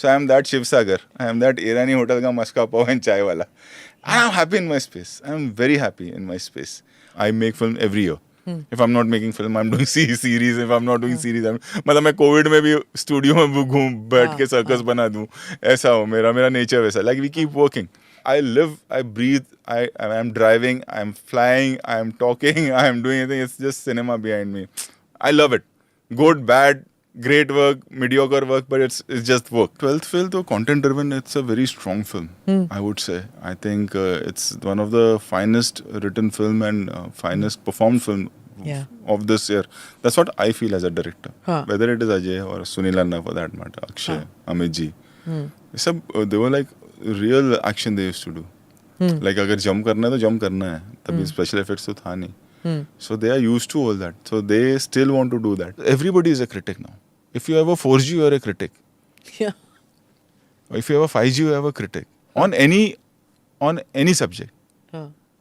So I am that Shiv Sagar. I am that Irani hotel ka maska pav and chai wala. I am happy in my space. I am very happy in my space. I make film every year. If I'm not making film, I'm doing series. If I'm not doing series, मतलब मैं Covid में भी studio में घूम बैठ के circus बना दूं. ऐसा हो मेरा नेचर वैसा. Like we keep working. I live, I breathe, I'm driving, I'm flying, I'm talking, I'm doing anything. It's just cinema behind me. I love it. Good, bad, great work, mediocre work, but it's just work. 12th film, though content driven, it's a very strong film, I would say. I think it's one of the finest written film and finest performed film of this year. That's what I feel as a director. Whether it is Ajay or Sunil Anna for that matter, Akshay, Amit ji. They were like real action they used to do. Like अगर jump करना है तो jump करना है. तभी special effects तो था नहीं. So they are used to all that. So they still want to do that. Everybody is a critic now. If you have a 4G, you are a critic. Yeah. If you have a 5G, you have a critic. On any subject.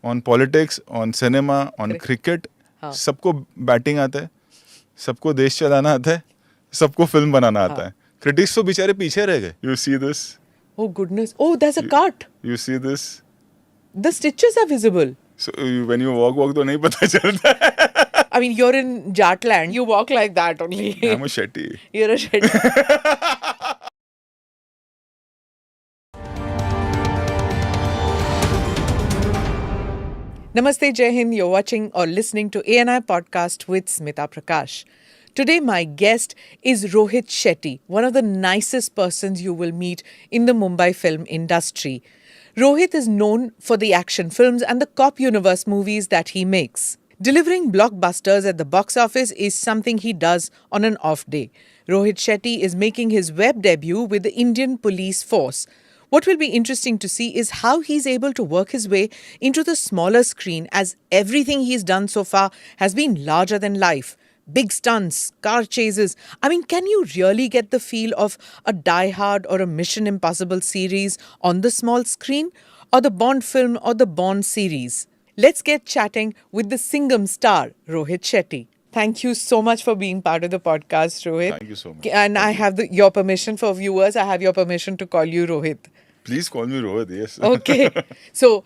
On politics, on cinema, on cricket. सबको batting आता है, सबको देश चलाना आता है, सबको film बनाना आता है. Critics तो बेचारे पीछे रह गए. You see this? Oh goodness. Oh, there's a cart. You see this? The stitches are visible. So when you walk तो नहीं पता चलता है. I mean, you're in Jatland. You walk like that only. I'm a Shetty. You're a Shetty. Namaste, Jai Hind. You're watching or listening to ANI podcast with Smita Prakash. Today, my guest is Rohit Shetty, one of the nicest persons you will meet in the Mumbai film industry. Rohit is known for the action films and the cop universe movies that he makes. Delivering blockbusters at the box office is something he does on an off day. Rohit Shetty is making his web debut with the Indian Police Force. What will be interesting to see is how he's able to work his way into the smaller screen, as everything he's done so far has been larger than life. Big stunts, car chases. I mean, can you really get the feel of a Die Hard or a Mission Impossible series on the small screen? Or the Bond film or the Bond series? Let's get chatting with the Singham star, Rohit Shetty. Thank you so much for being part of the podcast, Rohit. Thank you so much. And I have your permission for viewers. I have your permission to call you Rohit. Please call me Rohit, yes. Okay. So,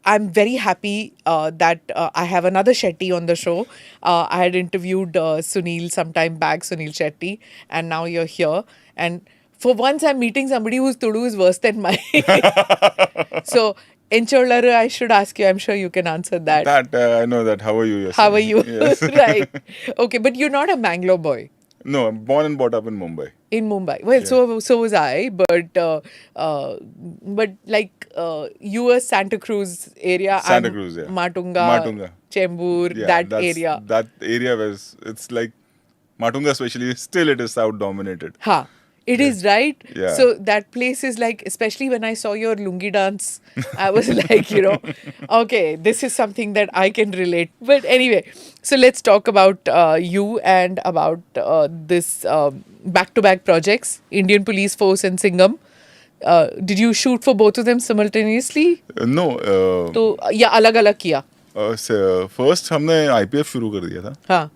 I'm very happy that I have another Shetty on the show. I had interviewed Sunil some time back, Sunil Shetty, and now you're here. And for once, I'm meeting somebody whose Tudu is worse than mine. So, Encholara, I should ask you. I'm sure you can answer that. I know that. How are you? How are you? Yes. Right. Okay, but you're not a Bangalore boy. No, I'm born and brought up in Mumbai. In Mumbai. Well, yeah. so was I, but like you were Santa Cruz area. Santa Cruz, yeah. Matunga. Chembur, yeah, that area. That area was, it's like, Matunga especially, still it is South dominated. Ha. It is, right? Yeah. So that place is like, especially when I saw your lungi dance, I was like, okay, this is something that I can relate. But anyway, so let's talk about you and about this back-to-back projects, Indian Police Force and Singham. Did you shoot for both of them simultaneously? No. तो या अलग-अलग किया? First हमने IPF शुरू कर दिया था. हाँ.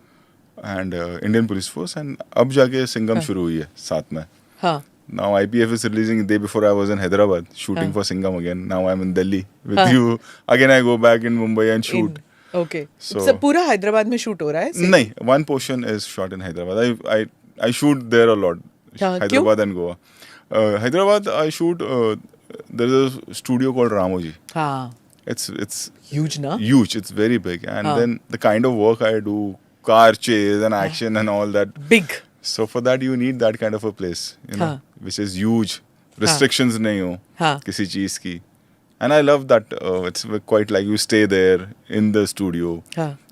And Indian Police Force, and अब जाके Singham शुरू हुई है साथ में. हाँ. Now IPF is releasing. The day before I was in Hyderabad shooting for Singham again. Now I'm in Delhi with you. Again I go back in Mumbai and shoot. Okay. So पूरा हैदराबाद में shoot हो रहा है? नहीं, one portion is shot in Hyderabad. I shoot there a lot. Hyderabad and Goa. Hyderabad I shoot. There is a studio called Ramoji. हाँ. It's huge, na? Huge. It's very big, and then the kind of work I do, car chase and action and all that. Big. So for that you need that kind of a place, which is huge. Restrictions nahi ho kisi cheez ki. And I love that. It's quite like you stay there in the studio.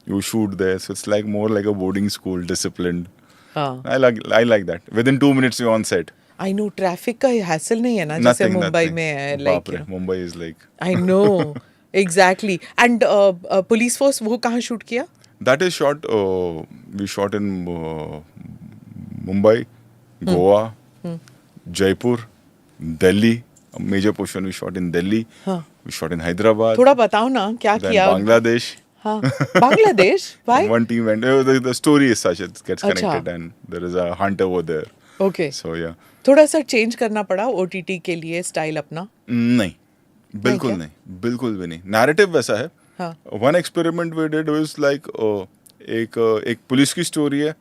You shoot there. So it's like more like a boarding school, disciplined. I like that. Within 2 minutes you're on set. I know traffic का hassle नहीं है ना जैसे मुंबई में है. Like Mumbai is like. I know. Exactly. And police force वो कहाँ shoot किया? That is shot. We shot in Mumbai, Goa, Jaipur, Delhi. A major portion we shot in Delhi. We shot in Hyderabad. थोड़ा बताओ ना क्या then किया? Bangladesh. हाँ. Bangladesh? Why? One team went. The story is such, it gets connected, and there is a hunt over there. Okay. So yeah. थोड़ा सा change करना पड़ा OTT के लिए स्टाइल अपना? नहीं, बिल्कुल क्या? नहीं, बिल्कुल भी नहीं. नैरेटिव वैसा है. हाँ. One experiment we did was like एक पुलिस की स्टोरी है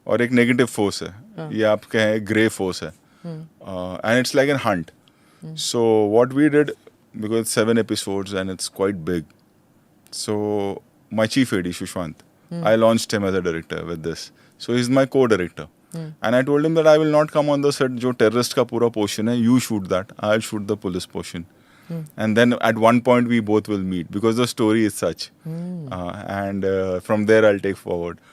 और एक नेगेटिव फोर्स है. ये आप कहें ग्रे फोर्स है. And it's like an hunt. So what we did, because 7 episodes and it's quite big. So my chief AD Shushwant, I launched him as a director with this. So he's my co-director. And I told him that I will not come on the set जो terrorist का पूरा portion है, you shoot that, I'll shoot the police portion. And then at one point we both will meet because the story is such. And from there I'll take forward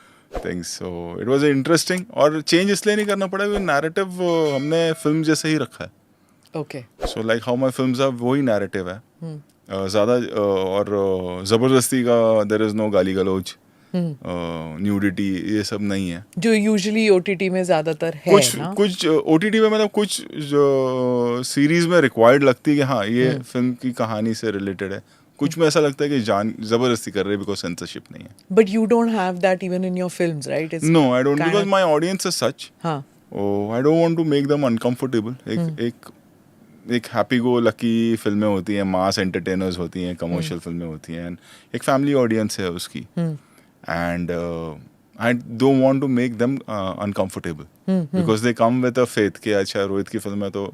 things. So it was interesting. और change इसलिए नहीं करना पड़ा क्योंकि narrative हमने film जैसे ही रखा है. Okay. So like how my films are, वही narrative है. ज़्यादा और ज़बरदस्ती का there is no गाली गलौज, न्यूडिटी, ये सब नहीं है. जो यूजुअली OTT में ज्यादातर है ना? कुछ OTT में मतलब कुछ जो सीरीज में रिक्वायर्ड लगती है कि हाँ ये फिल्म की कहानी से रिलेटेड है. कुछ में ऐसा लगता है कि जान जबरदस्ती कर रहे हैं बिकॉज सेंसरशिप नहीं है. But you don't have that even in your films, right? It's No, I don't, kind because of- my audience is such. हाँ. I don't want to make them uncomfortable. एक हैप्पी गो लकी फिल्में होती हैं, मास entertainers होती हैं, commercial फिल्में होती हैं, एक फैमिली ऑडियंस है उसकी. And I don't want to make them uncomfortable because they come with a faith कि अच्छा रोहित की फिल्म है तो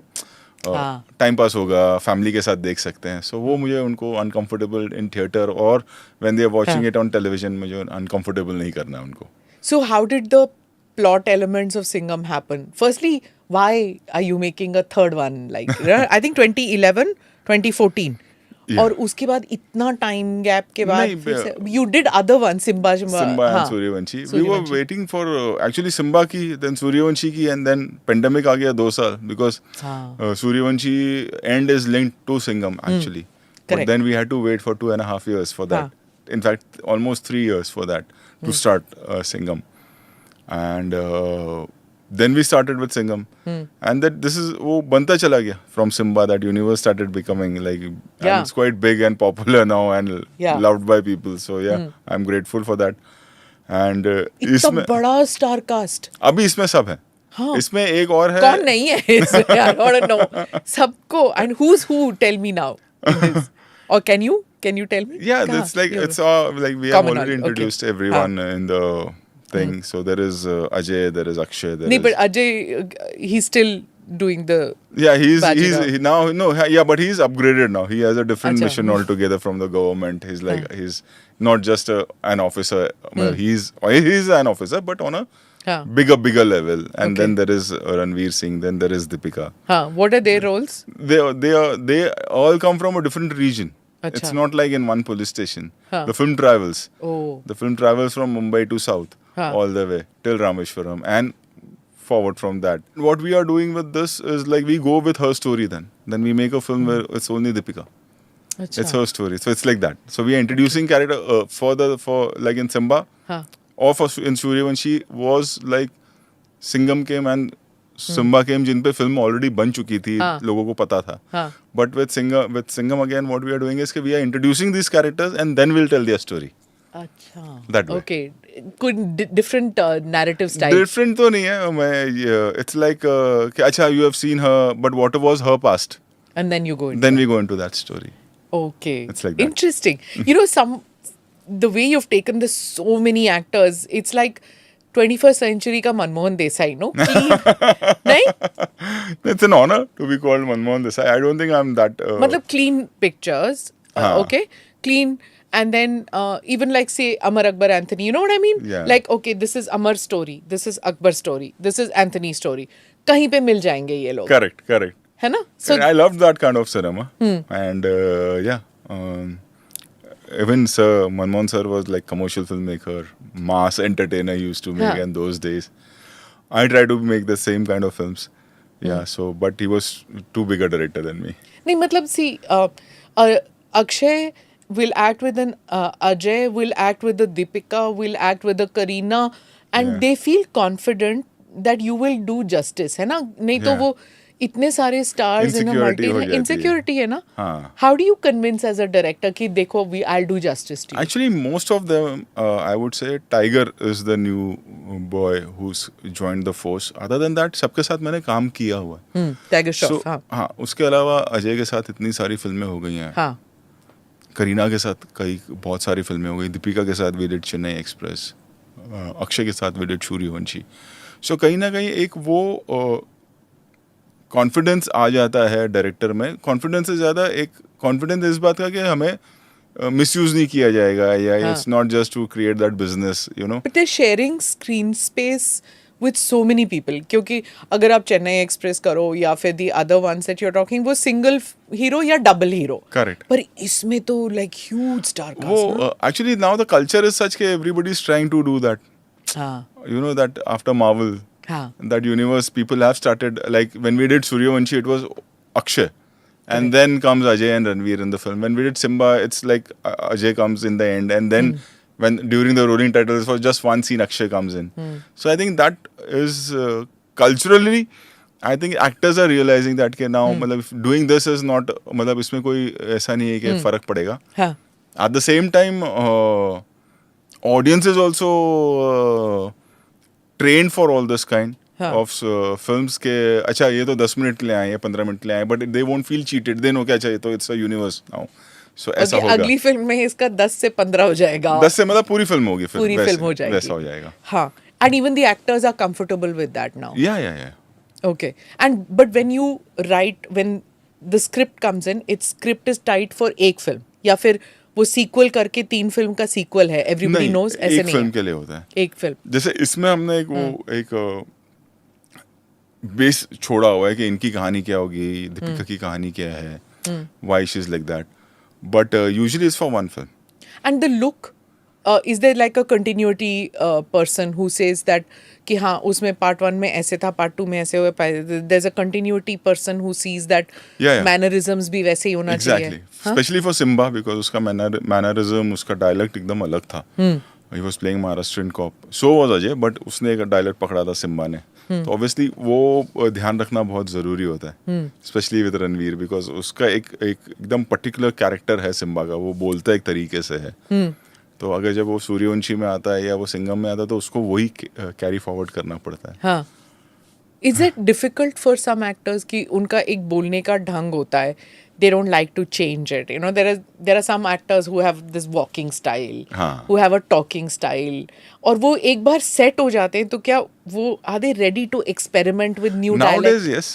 टाइम पास होगा, फैमिली के साथ देख सकते हैं. सो वो मुझे उनको अनकंफर्टेबल इन थिएटर और when they are watching it on television मुझे अनकंफर्टेबल नहीं करना है उनको. So how did the plot elements of Singham happen? Firstly, why are you making a third one? Like I think 2011, 2014. Yeah. और उसके बाद इतना टाइम गैप के बाद नहीं, फिर से you did other one, Simba Simba and Suryavanshi. We were waiting for actually Simba की, then Suryavanshi की, and then pandemic आ गया 2 साल because Suryavanshi end is linked to Singham actually. But Correct. then we had to wait for 2.5 years for that. In fact, almost 3 years for that to start Singham. And then we started with Singham. And that this is वो बनता चला गया from Simba. That universe started becoming like and it's quite big and popular now and loved by people. So yeah, I'm grateful for that. And इतना इसमें बड़ा star cast अभी इसमें सब है. इसमें एक और है. कौन नहीं है इसमें? I want to know सबको. And who's who? Tell me now. in this. Or can you tell me? Yeah, कहाँ? it's like You're- it's all like we have Common already knowledge. Okay. introduced everyone in the thing. So there is Ajay, there is Akshay, there नहीं, is but Ajay, he's still doing the. yeah, he's Bajirao. he now no yeah, but he's upgraded now. He has a different Acha. mission altogether from the government. He's like he's not just an officer. Well, he's an officer, but on a हाँ. bigger level. And Okay. then there is Ranveer Singh. Then there is Deepika. हाँ. What are their roles? They all come from a different region. Acha. It's not like in one police station. Huh. The film travels. Oh. The film travels from Mumbai to South, Huh. all the way till Rameshwaram and forward from that. What we are doing with this is like we go with her story then we make a film where it's only Deepika. अच्छा. It's her story. So it's like that. So we are introducing character for like in Simba हाँ. or in Suryavanshi was like Singham came and Simba came जिन पे film already बन चुकी थी, लोगों को पता था. But with Singham again what we are doing is कि we are introducing these characters and then we'll tell their story. अच्छा. That way. Okay. Could different narrative style. Different तो नहीं है. It's like कि अच्छा you have seen her, but what was her past? And then you go into Then we go into that story. Okay. It's like that. Interesting. You know, the way you've taken this so many actors, it's like 21st century का Manmohan Desai, no? Clean. नहीं? It's an honor to be called Manmohan Desai. I don't think I'm that. मतलब clean pictures, okay? Clean. And then even like say Amar Akbar Anthony, you know what I mean? Yeah. Like, okay, this is Amar's story, this is Akbar's story, this is Anthony's story. कहीं पे मिल जाएंगे ये लोग. Correct. है ना? So I loved that kind of cinema. And yeah. Even Sir Manmohan sir was like commercial filmmaker, mass entertainer used to make in those days. I try to make the same kind of films. Yeah, so but he was too big a director than me. नहीं मतलब see Akshay will act with an Ajay, will act with the Deepika, will act with the Kareena, and they feel confident that you will do justice, है ना? नहीं तो वो इतने सारे stars इन Insecurity हो जाती है। इनसिक्योरिटी है ना. हाँ. How do you convince as a director कि देखो we I do justice to. Actually, most of them, I would say, Tiger is the new boy who's joined the force. Other than that, सबके साथ मैंने काम किया हुआ है. Tiger So, Shroff. हाँ. हाँ, उसके अलावा अजय के साथ इतनी सारी फिल्में हो गई हैं. हाँ. करीना के साथ कई बहुत सारी फिल्में हो गई. दीपिका के साथ we did Chennai express. Akshay के साथ वी डिड सूर्यवंशी. सो कहीं ना कहीं एक वो कॉन्फिडेंस आ जाता है डायरेक्टर में. कॉन्फिडेंस से ज़्यादा एक कॉन्फिडेंस इस बात का कि हमें मिसयूज नहीं किया जाएगा या it's not just to create that business, you know. But they sharing screen space with so many people. क्योंकि अगर आप चेन्नई एक्सप्रेस करो या फिर the other ones that you are talking, वो सिंगल हीरो या डबल हीरो. करेक्ट. पर इसमें तो लाइक ह्यूज स्टार कास्ट. वो actually now the culture is such के everybody is trying to do that. हाँ. You know that after Marvel, that universe, people have started, like when we did Suryavanshi, it was Akshay. And then comes Ajay and Ranveer in the film. When we did Simba, it's like Ajay comes in the end. And then when during the rolling titles, for just one scene, Akshay comes in. So I think that is culturally, I think actors are realizing that कि now मतलब doing this is not, मतलब इसमें कोई ऐसा नहीं है कि फर्क पड़ेगा. At the same time, audience is also trained for all this kind of films के अच्छा ये तो 10 मिनट के लिए आए हैं, 15 मिनट के लिए आए, but they won't feel cheated. They know कि अच्छा ये तो it's a universe now. So ऐसा होगा. अगली फिल्म में इसका 10 से 15 हो जाएगा. 10 से मतलब पूरी फिल्म होगी. पूरी फिल्म हो जाएगी. वैसा हो जाएगा. हाँ. And even the actors are comfortable with that now. Yeah. Okay. And but when you write, when the script comes in, its script is tight for एक फिल्म या फिर वो सीक्वल करके 3 फिल्म का सीक्वल है. एवरीबॉडी नोज ऐसे नहीं. एक फिल्म के लिए होता है. एक फिल्म. जैसे इसमें हमने एक बेस छोड़ा हुआ है कि इनकी कहानी क्या होगी, दीपिका की कहानी क्या है, why she is like that, but usually it's for one film. And the look, is there like a continuity person who says that कि हाँ उसमें पार्ट 1 में ऐसे था, पार्ट 2 में ऐसे हुआ, there is a continuity person who sees that mannerisms भी वैसे ही होना चाहिए. Exactly. Specially for Simba because उसका मैनरिज्म, उसका डायलेक्ट एकदम अलग था. He was playing Maharashtrian cop. So was Ajay, but उसने एक डायलेक्ट पकड़ा था सिम्बा ने. तो ऑब्वियसली वो ध्यान रखना बहुत जरूरी होता है, स्पेशली विद रणवीर, बिकॉज उसका एक एकदम पर्टिकुलर कैरेक्टर है सिम्बा का. वो बोलता एक तरीके से है. तो अगर जब वो सूर्यवंशी में आता है या वो सिंघम में आता है तो उसको वही कैरी फॉरवर्ड करना पड़ता है. हाँ. Is it difficult for some actors कि उनका एक बोलने का ढंग होता है, they don't like to change it, you know. There are some actors who have this walking style, who have a talking style, और वो एक बार सेट हो जाते हैं तो क्या वो are they ready to experiment with new dialect? Nowadays yes.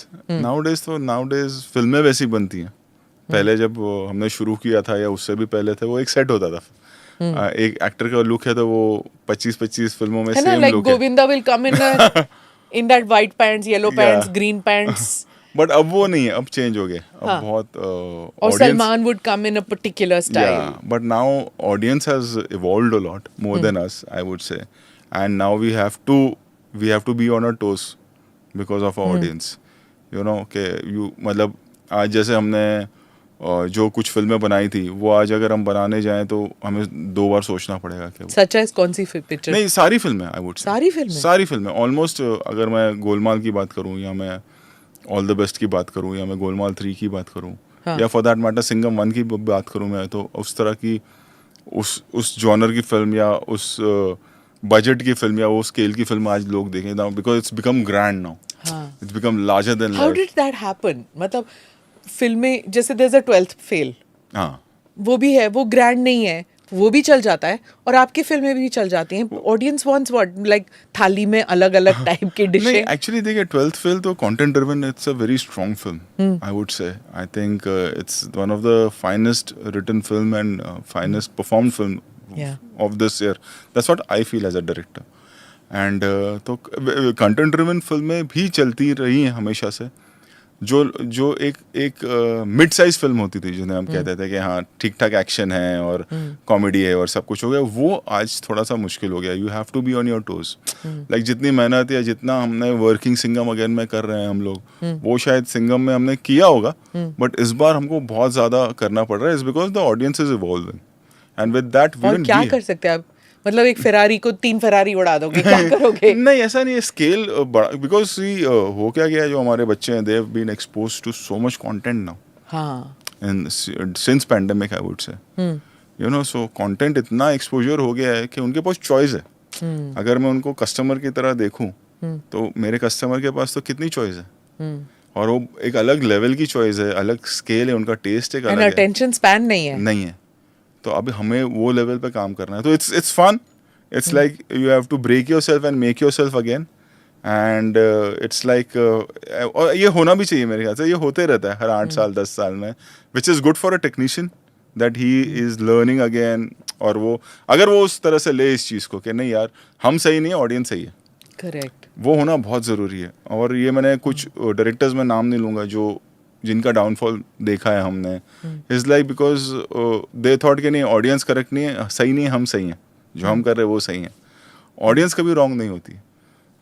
Nowadays फिल्में वैसी बनती हैं. पहले जब हमने शुरू किया था या उससे भी पहले थे, वो एक सेट होता था. एक एक्टर का लुक है तो वो 25 फिल्मों में सेम लुक है. Like Govinda will come in that white pants, yellow pants, green pants. But अब वो नहीं है, अब चेंज हो गए. अब बहुत और Salman would come in a particular style. Yeah, but now audience has evolved a lot more than us, I would say, and now we have to be on our toes because of our audience. You know कि मतलब आज जैसे हमने जो कुछ फिल्में बनाई थी वो आज अगर हम बनाने जाएं तो हमें 2 बार सोचना पड़ेगा. क्या सच है? कौन सी पिक्चर? नहीं, सारी फिल्में आई वुड से. सारी फिल्में ऑलमोस्ट. अगर मैं गोलमाल की बात करूं या मैं ऑल द बेस्ट की बात करूं या मैं गोलमाल 3 की बात करूं, या फॉर दैट मैटर सिंघम 1 की बात करूं मैं, तो उस तरह की उस जॉनर की फिल्म या उस बजट की फिल्म या वो स्केल की फिल्म आज लोग देखें now, because it's become grand now. It's become larger than life. How did that happen? मतलब फिल्में जैसे there is a 12th fail, वो भी है, वो ग्रैंड नहीं है, वो भी चल जाता है और आपकी फिल्में भी चल जाती हैं. ऑडियंस वांट्स व्हाट, लाइक थाली में अलग अलग टाइप की डिशें. नहीं, एक्चुअली देखिए 12th फेल तो content driven, it's a very strong film, I would say. I think it's one of the finest written film and finest performed film of this year. That's what I feel as a director. And तो content driven फिल्में भी चलती रही हैं हमेशा से. जो एक मिड साइज फिल्म होती थी जिन्हें हम कहते थे कि हाँ ठीक ठाक एक्शन है और कॉमेडी है और सब कुछ हो गया, वो आज थोड़ा सा मुश्किल हो गया. You have to be on your toes. Like जितनी मेहनत या जितना हमने वर्किंग सिंघम अगेन में कर रहे हैं हम लोग, वो शायद सिंघम में हमने किया होगा, बट इस बार हमको बहुत ज्यादा करना पड़ रहा है. Is because the audience is evolving and with that we क्या कर सकते हैं आप? मतलब एक फेरारी को 3 फेरारी उड़ा दोगे, क्या करोगे? नहीं, ऐसा नहीं है, स्केल बड़ा, बिकॉज हो क्या गया है, जो हमारे बच्चे हैं, they have been expose to so much content now, हाँ. And since pandemic I would say, you know, so content इतना एक्सपोजर हो गया है कि उनके पास चॉइस है. अगर मैं उनको कस्टमर की तरह देखूं तो मेरे कस्टमर के पास तो कितनी चॉइस है, और वो एक अलग लेवल की चॉइस है, अलग स्केल है, उनका टेस्ट एक एंड अलग है. अटेंशन स्पैन नहीं है. तो अभी हमें वो लेवल पे काम करना है. तो it's fun, it's like you have to break yourself and make yourself again, and it's like, और ये होना भी चाहिए मेरे ख्याल से, ये होते रहता है हर 8 साल 10 साल में, which is good for a technician that he is learning again. और वो अगर वो उस तरह से ले इस चीज़ को कि नहीं यार, हम सही नहीं है, ऑडियंस सही है, करेक्ट, वो होना बहुत ज़रूरी है. और ये मैंने कुछ डायरेक्टर्स में नाम नहीं लूँगा जो जिनका डाउनफॉल देखा है हमने, is like because they thought कि नहीं, ऑडियंस करेक्ट नहीं है, सही नहीं है, हम सही हैं, जो हम कर रहे हैं वो सही है. ऑडियंस कभी रॉन्ग नहीं होती,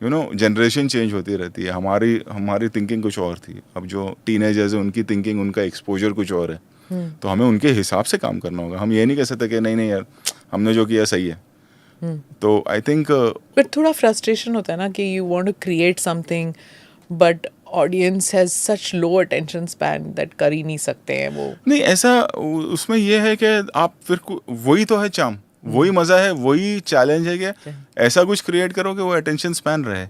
यू नो, जनरेशन चेंज होती रहती है. हमारी थिंकिंग कुछ और थी, अब जो टीनेजर्स हैं उनकी थिंकिंग, उनका एक्सपोजर कुछ और है, तो हमें उनके हिसाब से काम करना होगा. हम ये नहीं कह सकते कि नहीं यार, हमने जो किया सही है. तो आई थिंक बट थोड़ा फ्रस्ट्रेशन होता है ना कि you want to create something but audience has such low attention span that कर ही नहीं सकते हैं वो. नहीं, ऐसा उसमें ये है कि आप फिर वही तो है चाम, वही मज़ा है, वही चैलेंज है कि ऐसा कुछ क्रिएट करो कि वो अटेंशन स्पैन रहे.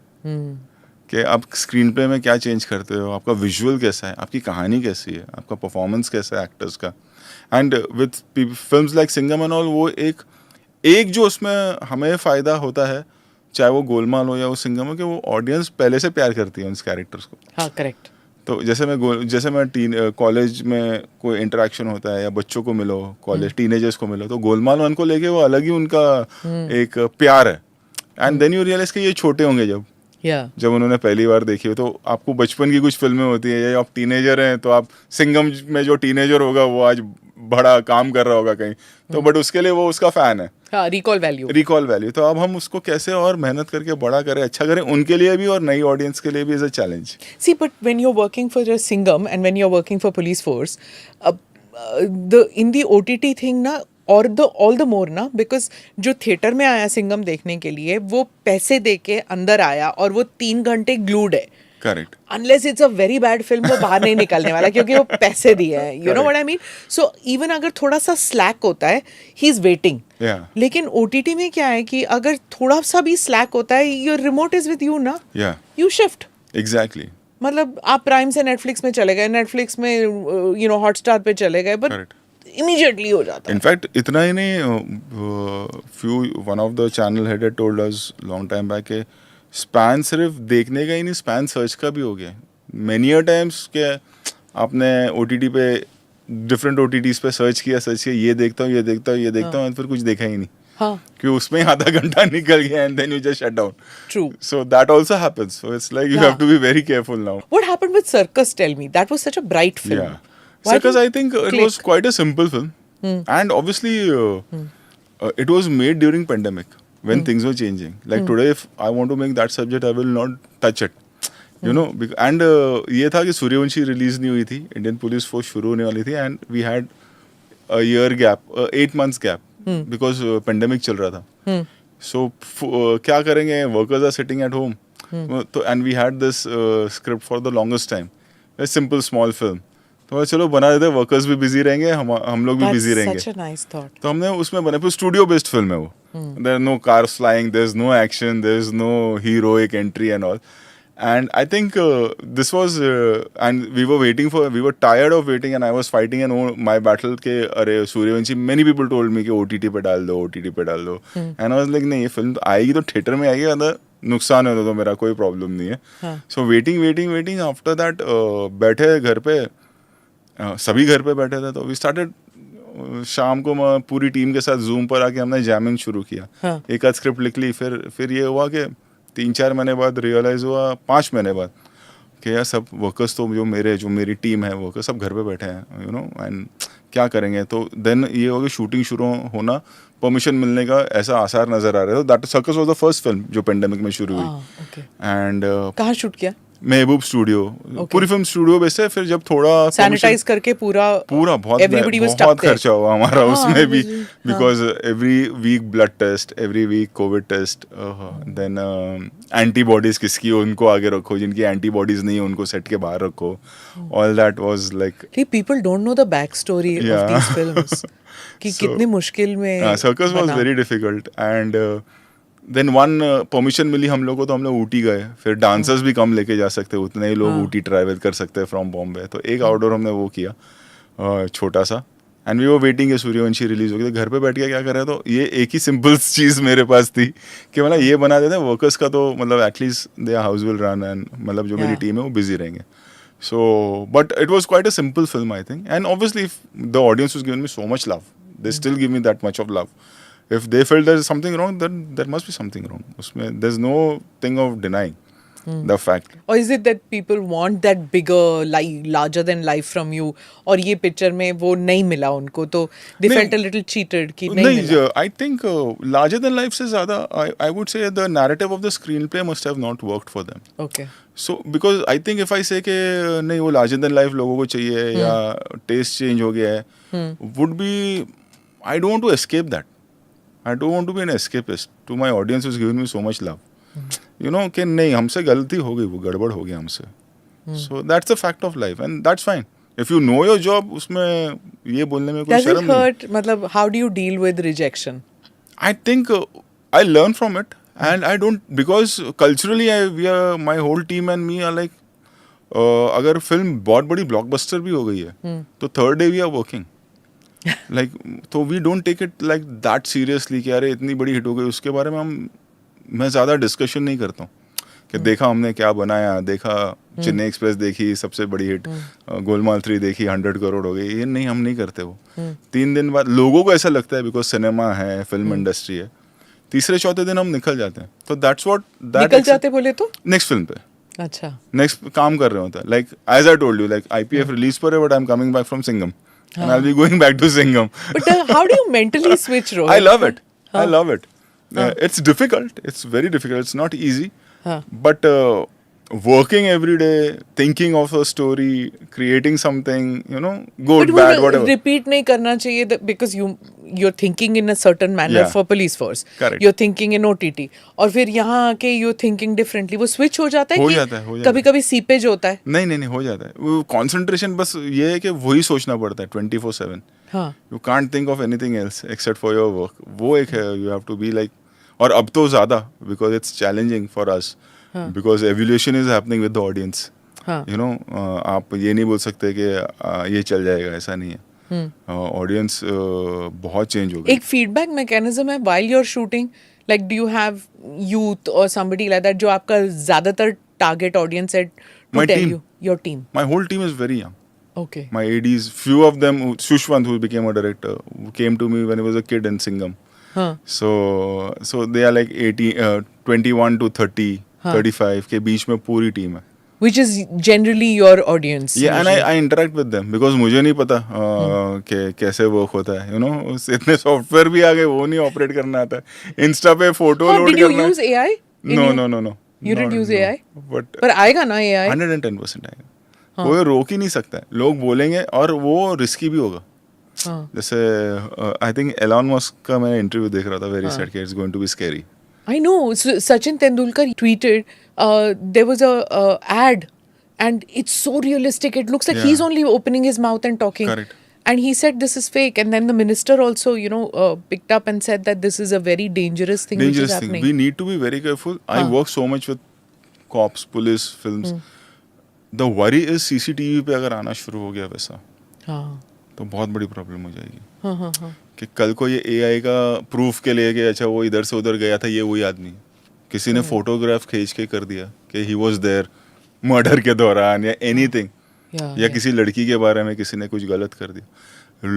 कि आप स्क्रीन प्ले में क्या चेंज करते हो, आपका विजुअल कैसा है, आपकी कहानी कैसी है, आपका परफॉर्मेंस कैसा है एक्टर्स का. And with films like Singham and all, वो एक जो उसमें हमें फ़ायदा होता है, चाहे वो गोलमाल हो या वो सिंघम हो, कि वो ऑडियंस पहले से प्यार करती है उन कैरेक्टर्स को. हाँ, करेक्ट. तो जैसे मैं कॉलेज में कोई इंटरेक्शन होता है, या बच्चों को मिलो, कॉलेज टीनेजर्स को मिलो, तो गोलमाल 1 को लेके वो अलग ही उनका एक प्यार है. एंड देन यू रियलाइज कि ये छोटे होंगे जब उन्होंने पहली बार देखी हो. तो आपको बचपन की कुछ फिल्में होती है, या आप टीनेजर हैं, तो आप सिंघम में जो टीनेजर होगा वो आज बड़ा काम कर रहा होगा कहीं, तो बट उसके लिए वो उसका फैन है. हाँ, रिकॉल वैल्यू. तो अब हम उसको कैसे और मेहनत करके बड़ा करें, अच्छा करें, उनके लिए भी और नई ऑडियंस के लिए भी is a challenge. See, but when you're working for a Singham and when you're working for Police Force, in the OTT thing ना, और all the more ना, because जो थिएटर में आया सिंघम देखने के लिए, वो पैसे दे के अंदर आया और वो 3 घंटे ग्लूड है. Correct. Unless it's a very bad film, वो बाहर नहीं निकलने वाला, क्योंकि वो पैसे दिए हैं. You know what I mean? So even अगर थोड़ा सा slack होता है, he is waiting. Yeah. लेकिन OTT में क्या है कि अगर थोड़ा सा भी slack होता है, your remote is with you ना. Yeah. You shift. Exactly. मतलब आप प्राइम से नेटफ्लिक्स में चले गए, नेटफ्लिक्स में यू नो हॉटस्टार पे चले गए, बट इमीडिएटली हो जाता है. इनफैक्ट इतना ही नहीं, one of the channel head had told us long time back के स्पैन सिर्फ देखने का ही नहीं, स्पैन सर्च का भी हो गया. मेनी अ टाइम्स के आपने OTT पे डिफरेंट OTTs पे सर्च किया, ये देखता हूँ और फिर कुछ देखा ही नहीं. हाँ. कि उसमें ही आधा घंटा निकल गया and then you just shut down. True. So that also happens. So it's like you have to be very careful now. What happened with Circus? Tell me. That was such a bright film. Yeah. Why Circus, didn't I think it click? was quite a simple film. And obviously it was made during pandemic when things were changing. Like today, if I want to make that subject, I will not touch it. You know, and ये था कि Suryavanshi release नहीं हुई थी, Indian police force शुरू होने वाली थी, and we had a year gap, 8 months gap, because pandemic चल रहा था. सो क्या करेंगे, workers are sitting at home, तो and we had this script for the longest time, simple small film. तो चलो बना देते, वर्कर्स भी बिजी रहेंगे, हम लोग भी बिजी रहेंगे. Such a nice thought. तो हमने उसमें बना, फिर स्टूडियो बेस्ड फिल्म है वो. There no cars flying, there is no action, there is no heroic entry and all. And I think this was, and we were tired of waiting, and I was fighting my battle के अरे Suryavanshi, many people told me कि OTT पे डाल दो. And I was like नहीं, ये film आएगी तो थिएटर में आएगी, अगर नुकसान होता तो मेरा कोई प्रॉब्लम नहीं है. So waiting, after that बैठे घर पे, सभी घर पे बैठे थे, तो we started, शाम को मैं पूरी टीम के साथ जूम पर आके हमने जैमिंग शुरू किया. एक आध स्क्रिप्ट लिख ली, फिर ये हुआ कि 3-4 महीने बाद रियलाइज़ हुआ, 5 महीने बाद, कि यार सब वर्कर्स तो जो मेरी टीम है, वर्कर्स सब घर पे बैठे हैं, यू नो, एंड क्या करेंगे. तो देन ये हो गया, शूटिंग शुरू होना, परमिशन मिलने का ऐसा आसार नज़र आ रहा है. That circus was the first film जो पेंडेमिक में शुरू हुई. Okay. एंड कहाँ शूट किया? महबूब स्टूडियो, पूरी फिल्म स्टूडियो बेस्ड है. फिर जब थोड़ा सैनिटाइज करके पूरा बहुत everybody was stuck बहुत there. खर्चा हुआ हमारा उसमें भी, obviously. Because every week blood test, every week covid test, then antibodies किसकी हो उनको आगे रखो, जिनकी एंटीबॉडीज नहीं है उनको सेट के बाहर रखो. All that was like, people don't know the backstory of Yeah. these films. कि So, कितनी मुश्किल में सर्कस वाज बना. Very difficult. And then one permission मिली हम लोग को, तो हम लोग ऊटी गए. फिर डांसर्स भी कम लेके जा सकते, उतने ही लोग ऊटी ट्रैवल कर सकते हैं फ्रॉम बॉम्बे. तो एक आउटडोर हमने वो किया छोटा सा. एंड वी वर वेटिंग ये सूर्यवंशी रिलीज हो गई. तो घर पे बैठ के क्या कर रहे, तो ये एक ही सिंपल चीज़ मेरे पास थी कि मतलब ये बना देते हैं वर्कर्स का, तो मतलब at least they house will run, and मतलब जो मेरी टीम है वो बिजी रहेंगे. So, but it was quite a simple film, I think. And obviously, if the audience was giving me so much love, they still give me that much of love. If they felt there is something wrong, then there must be something wrong. There's no thing of denying the fact. Or is it that people want that bigger, larger than life from you? और ये picture में वो नहीं मिला उनको, तो they felt a little cheated कि नहीं मिला. I think larger than life से ज़्यादा, I would say the narrative of the screenplay must have not worked for them. Okay. So because I think if I say कि नहीं वो larger than life लोगों को चाहिए या taste change हो गया है, would be, I don't want to escape that. I don't want to be an escapist to my audience who's given me so much love. You know कि नहीं हमसे गलती हो गई, वो गड़बड़ हो गया हमसे. So that's a fact of life and that's fine. If you know your job, उसमें ये बोलने में कोई Does शर्म it नहीं. hurt? मतलब how do you deal with rejection? I think I learn from it. And I don't, because culturally my whole team and me are like, अगर फिल्म बहुत बड़ी ब्लॉकबस्टर भी हो गई है तो third day we are working like, तो we don't take it like that seriously कि अरे इतनी बड़ी हिट हो गई, उसके बारे में मैं ज़्यादा डिस्कशन नहीं करता हूँ कि देखा हमने क्या बनाया, देखा चेन्नई एक्सप्रेस देखी सबसे बड़ी हिट, गोलमाल 3 देखी 100 करोड़ हो गई, ये नहीं, हम नहीं करते वो. 3 दिन बाद लोगों को ऐसा लगता है बिकॉज सिनेमा है, फिल्म इंडस्ट्री है, तीसरे चौथे दिन हम निकल जाते हैं. तो दैट्स व्हाट निकल जाते बोले तो नेक्स्ट फिल्म पे, अच्छा नेक्स्ट काम कर रहे होते हैं. Like as I told you, like IPF release पर है but I am coming back from Singham and I will be going back to Singham. But how do you mentally switch, Rohit? I love it. I love it. It's difficult. It's very difficult. It's not easy. But working every day, thinking of a story, creating something, you know, good, But bad, whatever. repeat नहीं करना चाहिए because you're thinking in a certain manner Yeah. for police force. Correct. You're thinking in OTT. और फिर यहाँ आके you're thinking differently. वो switch हो जाता है हो कि जाता है, हो जाता है. कभी-कभी सीपेज होता है. नहीं हो जाता है. वो concentration बस ये है कि वही सोचना पड़ता है 24/7. हाँ. You can't think of anything else except for your work. वो एक है, you have to be like, और अब तो ज़्यादा because it's challenging for us. Because evolution is happening with the audience. You know, आप ये नहीं बोल सकते कि ये चल जाएगा, ऐसा नहीं है. ऑडियंस बहुत चेंज हो गई. एक फीडबैक मैकेनिज्म है while you're shooting, like do you have youth or somebody like that जो आपका ज़्यादातर टारगेट ऑडियंस है to My tell team. you, your team? My whole team is very young. Okay. My ADs, few of them, Shushwant, who became a director, came to me when he was a kid in Singham. So they are like 21 to 30, 35 के बीच में पूरी team है. Which is generally your audience. Yeah, and I interact with them because मुझे नहीं पता कि कैसे work होता है. You know, इतने सॉफ्टवेयर भी आ गए, वो नहीं ऑपरेट करना आता है. इंस्टा पे फोटो लोड Did you करना use AI? No. You didn't use AI? But पर आएगा ना AI? 110% आएगा. वो रोक ही नहीं सकता है. लोग बोलेंगे और वो रिस्की भी होगा. जैसे आई थिंक एलॉन मस्क का मैंने इंटरव्यू देख रहा था, वेरी सैड कि it's going to be scary. I know. Sachin Tendulkar tweeted there was a ad and it's so realistic. It looks like he's only opening his mouth and talking. Correct. And he said this is fake. And then the minister also, picked up and said that this is a very dangerous thing which is happening. We need to be very careful. I work so much with cops, police, films. The worry is CCTV पे अगर आना शुरू हो गया वैसा, तो बहुत बड़ी प्रॉब्लम हो जाएगी. कि कल को ये AI का प्रूफ के लिए कि अच्छा वो इधर से उधर गया था, ये वही आदमी, किसी ने फोटोग्राफ खींच के कर दिया कि ही वॉज देयर मर्डर के दौरान या एनीथिंग, या किसी लड़की के बारे में किसी ने कुछ गलत कर दिया.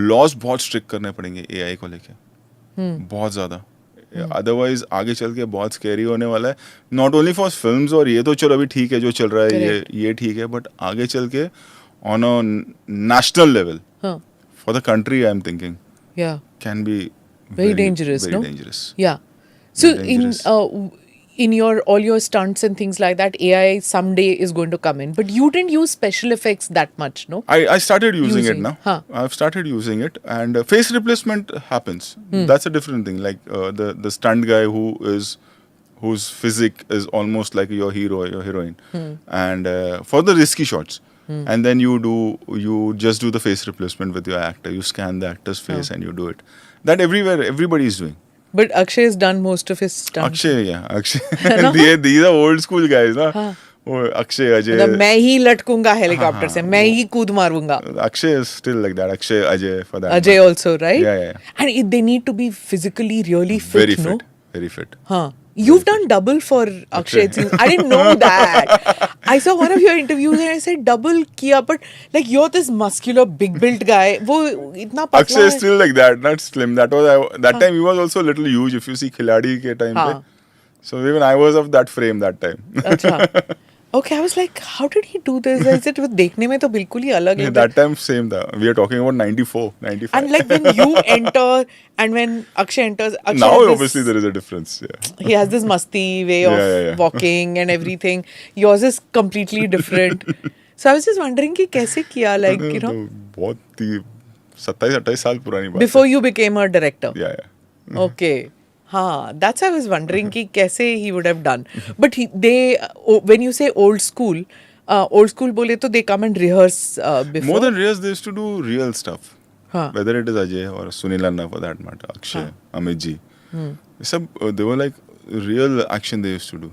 लॉस बहुत स्ट्रिक्ट करने पड़ेंगे AI को लेके, बहुत ज़्यादा. अदरवाइज आगे चल के बहुत स्कैरी होने वाला है. नॉट ओनली फॉर फिल्म्स, और ये तो चलो अभी ठीक है जो चल रहा है, ये ठीक है, बट आगे चल के on a national level for the country I am thinking can be very dangerous, very no? dangerous. Yeah. So Dangerous. in your all your stunts and things like that, AI someday is going to come in. But you didn't use special effects that much, no? I started using it Using, now. huh. I've started using it, and face replacement happens. That's a different thing. Like the stunt guy whose physique is almost like your hero or your heroine, and for the risky shots, and then you just do the face replacement with your actor. You scan the actor's face and you do it. That everywhere everybody is doing. But Akshay has done most of his stunts. Akshay. These are old school guys, na. Oh, Akshay, मतलब Ajay. मैं ही लटकूंगा helicopter से, मैं ही कूद मारूंगा. Akshay is still like that. Akshay, Ajay, for that. Ajay matter. also, right? Yeah. And they need to be physically really fit, Very no? fit. Very fit. Huh. You've done double for Akshay. It seems. I didn't know that. I saw one of your interviews and I said double kiya, but like you're this muscular, big built guy. वो इतना पतला Akshay is है. still like that, not slim. That time he was also a little huge. If you see Khiladi ke time pe. So even I was of that frame that time. अच्छा. Okay, I was like, how did he do this? I said, वो देखने में तो बिल्कुल ही अलग लगता है. That time same tha. We are talking about 94, 95. And like when you enter and when Akshay enters, Akshay Now has this- obviously there is a difference. Yeah. he has this masti way of Yeah. walking and everything. Yours is completely different. So I was just wondering कि कैसे किया, like, you know, बहुत ही 27-28 साल पुरानी बात. before you became a director. Yeah. Okay. हाँ, that's why I was wondering कि कैसे he would have done. But when you say old school बोले तो they come and rehearse before. More than rehearse, they used to do real stuff. हाँ. Whether it is Ajay or Sunil Anna for that matter, Akshay, Amit ji. They were like real action they used to do.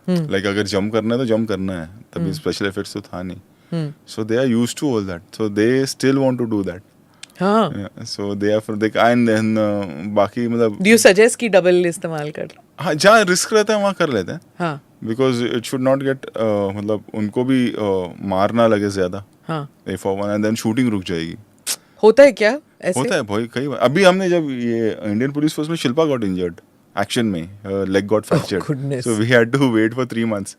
Like अगर jump करना है तो jump करना है. तभी special effects तो था नहीं. So they are used to all that. So they still want to do that. हाँ. Yeah, so they are and then बाकी मतलब Do you suggest कि double इस्तेमाल कर? हाँ जहाँ रिस्क रहता है वहाँ कर लेते हैं. हाँ. Because it should not get मतलब उनको भी मार ना लगे ज्यादा. हाँ. A for one and then shooting रुक जाएगी. होता है क्या ऐसे? होता है भाई कई बार. अभी हमने जब ये इंडियन पुलिस फोर्स में शिल्पा गॉट इंजर्ड एक्शन में leg got fractured. goodness. So we had to wait for 3 months.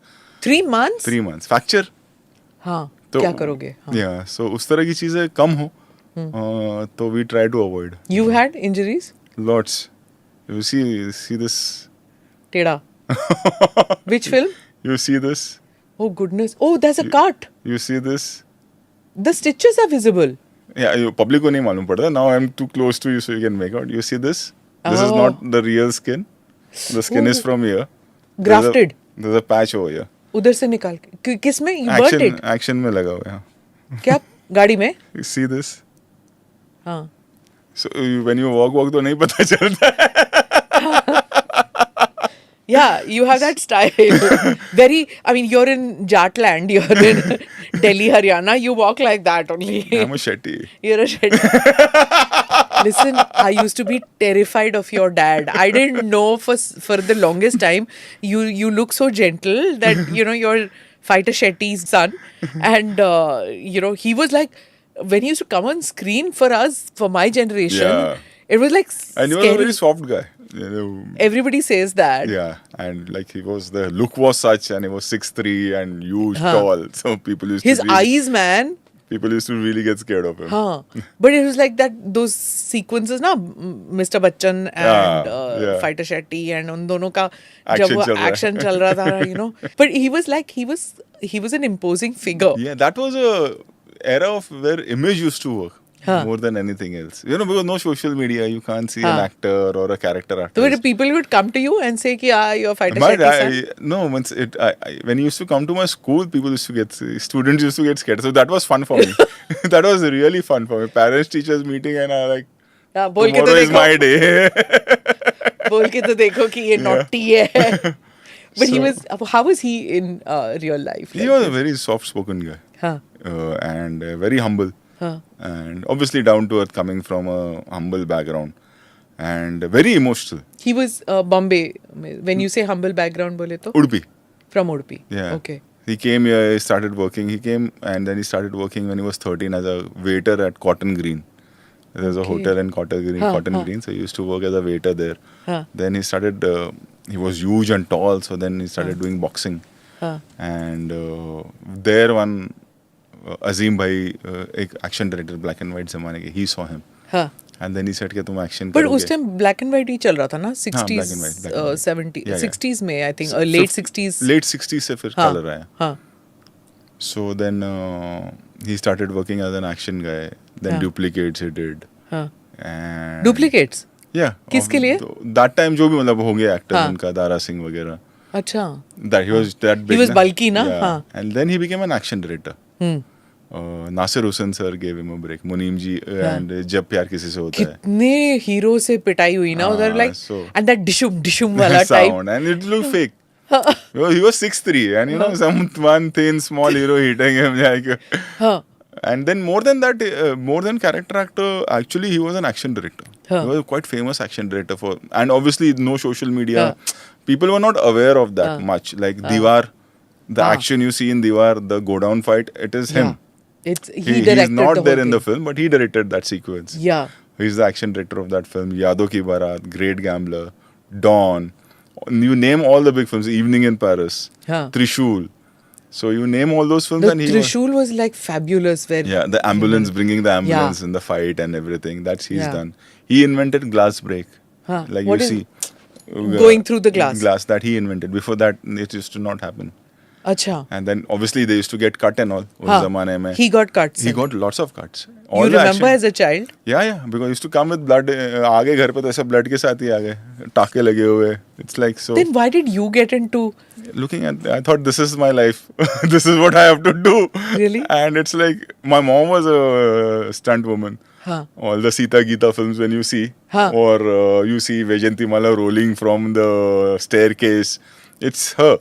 3 months? 3 months fracture. हाँ. तो क्या करोगे? हाँ. Yeah, so उस तरह की चीजें कम हो तो we try to avoid. You had injuries? Lots. You see this. टेढ़ा. Which film? You see this. Oh goodness. Oh, there's a cut. You see this. The stitches are visible. Yeah, public को नहीं मालूम पड़ता. Now I'm too close to you so you can make out. You see this? This is Oh. not the real skin. The skin is from here. Grafted. There's a patch over here. उधर से निकाल के किस में? You burnt it? Action में लगा हुआ है. क्या गाड़ी में? You see this? हाँ. So when you walk तो नहीं पता चलता है. Yeah, you have that style. Very, I mean, you're in Jatland, you're in Delhi, Haryana, you walk like that only. I'm a Shetty. You're a Shetty. Listen, I used to be terrified of your dad. I didn't know for the longest time. You look so gentle that, you know, you're Fighter Shetty's son. And, you know, he was like, when he used to come on screen for us, for my generation, Yeah. it was like And he was a very soft guy. You know, everybody says that. yeah, and like the look was such, and he was 6'3" and huge, tall. So people used His to really, eyes, man. people used to really get scared of him. Huh. But it was like that, those sequences, na, Mr. Bachchan and yeah. Fighter Shetty and उन दोनों का Action जब वो चल रहा है. action चल रहा था, you know. But he was like, he was an imposing figure. Yeah, that was a era of where image used to work Huh. more than anything else. You know, because no social media, you can't see an actor or a character So artist. when people would come to you and say कि you're Fighter My Shetty son. dad, no, once when he used to come to my school, students used to get scared. So that was fun for me. That was really fun for me. Parents, teachers meeting, and I like, हाँ, बोल के तो tomorrow is देखो, my day. बोल के तो देखो कि ये naughty है. But he was, how was he in real life? He was a very soft-spoken guy. Huh. And very humble. Huh. And obviously down to earth, coming from a humble background. And very emotional. He was Bombay. When you say humble background, बोले तो Udupi. from Udupi. Yeah. Okay. He came here, he started working. He came and then he started working when he was 13 as a waiter at Cotton Green. There's a hotel in Cotton Green. So he used to work as a waiter there. Huh. Then he started, he was huge and tall. So then he started doing boxing. Huh. And there one, Azim Bhai, एक action director, black and white ज़माने के, he saw him. Huh. And then he said कि तुम action But करोगे. उस time black and white ही चल रहा था ना, black and white, 60s, black and white. 70, Yeah, yeah. 60s में I think, late 60s. Late 60s से फिर हाँ, color आया. हाँ, So then he started working as an action guy. Then हाँ. duplicates he did. हाँ. And Duplicates? Yeah. किसके लिए? That time जो भी मतलब हो गया actor हाँ. उनका दारा सिंह वगैरह. अच्छा. That he was that big. He was bulky ना? Yeah. हाँ. And then he became an action director. Nasir Hussain sir gave him a break. Muneem ji and जब प्यार किसी से होता है. कितने हीरो से पिटाई हुई ना उधर, like, so- and that डिशुम वाला type. sound and it looked fake. Well, he was 6'3" and you know some one thin small hero hitting him like. हाँ. And then more than that, more than character actor, actually he was an action director. Huh. He was a quite famous action director for, and obviously no social media. Huh. People were not aware of that much. Like Diwar, the action you see in Diwar, the go down fight, it is him. It's he directed He's not the there whole in the thing. film, but he directed that sequence. Yeah. He's the action director of that film. Yado Ki Barat, Great Gambler, Dawn. You name all the big films. Evening in Paris, Huh. Trishul. So you name all those films, The and he was, Trishul was like fabulous. Where yeah, the ambulance, bringing the ambulance Yeah. in the fight and everything. That's he's Yeah. done. He invented glass break. Huh. Like What you is- see. Going through the glass. Glass that he invented. Before that, it used to not happen. अच्छा. And then obviously they used to get cut and all. उस हाँ. ज़माने में. He got cuts. He got lots of cuts. You All the remember action- as a child? Yeah, because he used to come with blood. आ गए घर पे तो ऐसा blood के साथ ही आ गए. टाके लगे हुए. It's like so. Then why did you get into? Looking at, I thought this is my life. This is what I have to do. Really? And it's like my mom was a stunt woman. Huh. All the Sita Geeta films when you see, Huh. or you see Vajanti Mala rolling from the staircase, it's her.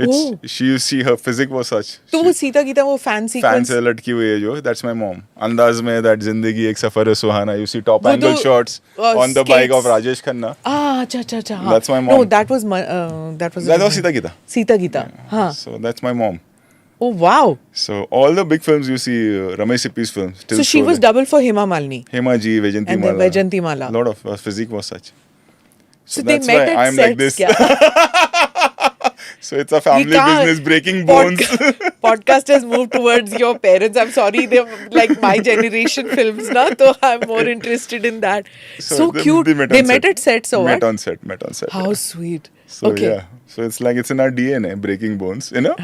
It's Oh. she her physique was such. तो वो सीता गीता वो fan fan sequence. से लटकी हुई है जो, that's my mom. अंदाज में that जिंदगी एक सफर है सुहाना. You see top वो angle तो, shots on the bike of skates. Rajesh Khanna. Ah, अच्छा. हाँ. That's my No, mom. that was That was Sita Geeta. Sita Gita. हाँ. So that's my mom. Oh wow. So all the big films you see, Ramesh Sippy's films. So she was double for Hema Malini. Hema ji, Vajanti And Mala. then Vajanti Mala. Lot of her physique was such. So they that's met why at I'm like sets. this. क्या? So it's a family can't. business, breaking bones. Podcast has moved towards your parents. I'm sorry, they're like my generation films now, so I'm more interested in that. So cute. They met at sets or Met what? on set, met on set. How yeah. sweet. So Okay. yeah, so it's like it's in our DNA, breaking bones, you know?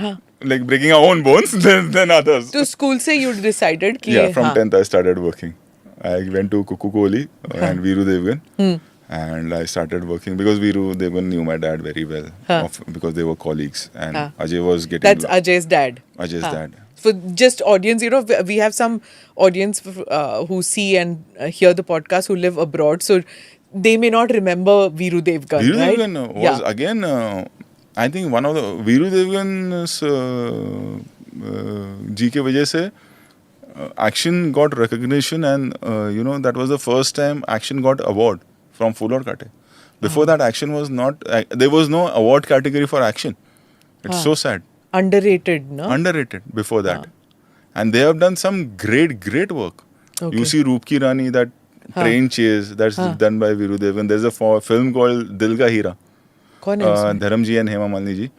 Like breaking our own bones than others. तो school से you decided कि Yeah, from हाँ. 10th I started working. I went to Kuku Kohli and Veeru Devgan. And I started working because Veeru Devgan knew my dad very well because they were colleagues. And Ajay was getting... That's Ajay's dad. Ajay's dad. For just audience, you know, we have some audience who see and hear the podcast who live abroad. So they may not remember Veeru Devgan, Veeru right? Devgan was again, I think one of the Veeru Devgan's जी के वजह से action got recognition and you know that was the first time action got award from Phool Aur Kaate. Before that, action was not. There was no award category for action. It's so sad. Underrated, no? Underrated before that, and they have done some great work. Okay. You see Roop Ki Rani, that train chase that's done by Veeru Devgan. There's a film called Dil Ka Hira. कौन है उसमें? Dharam ji and Hema Malini ji.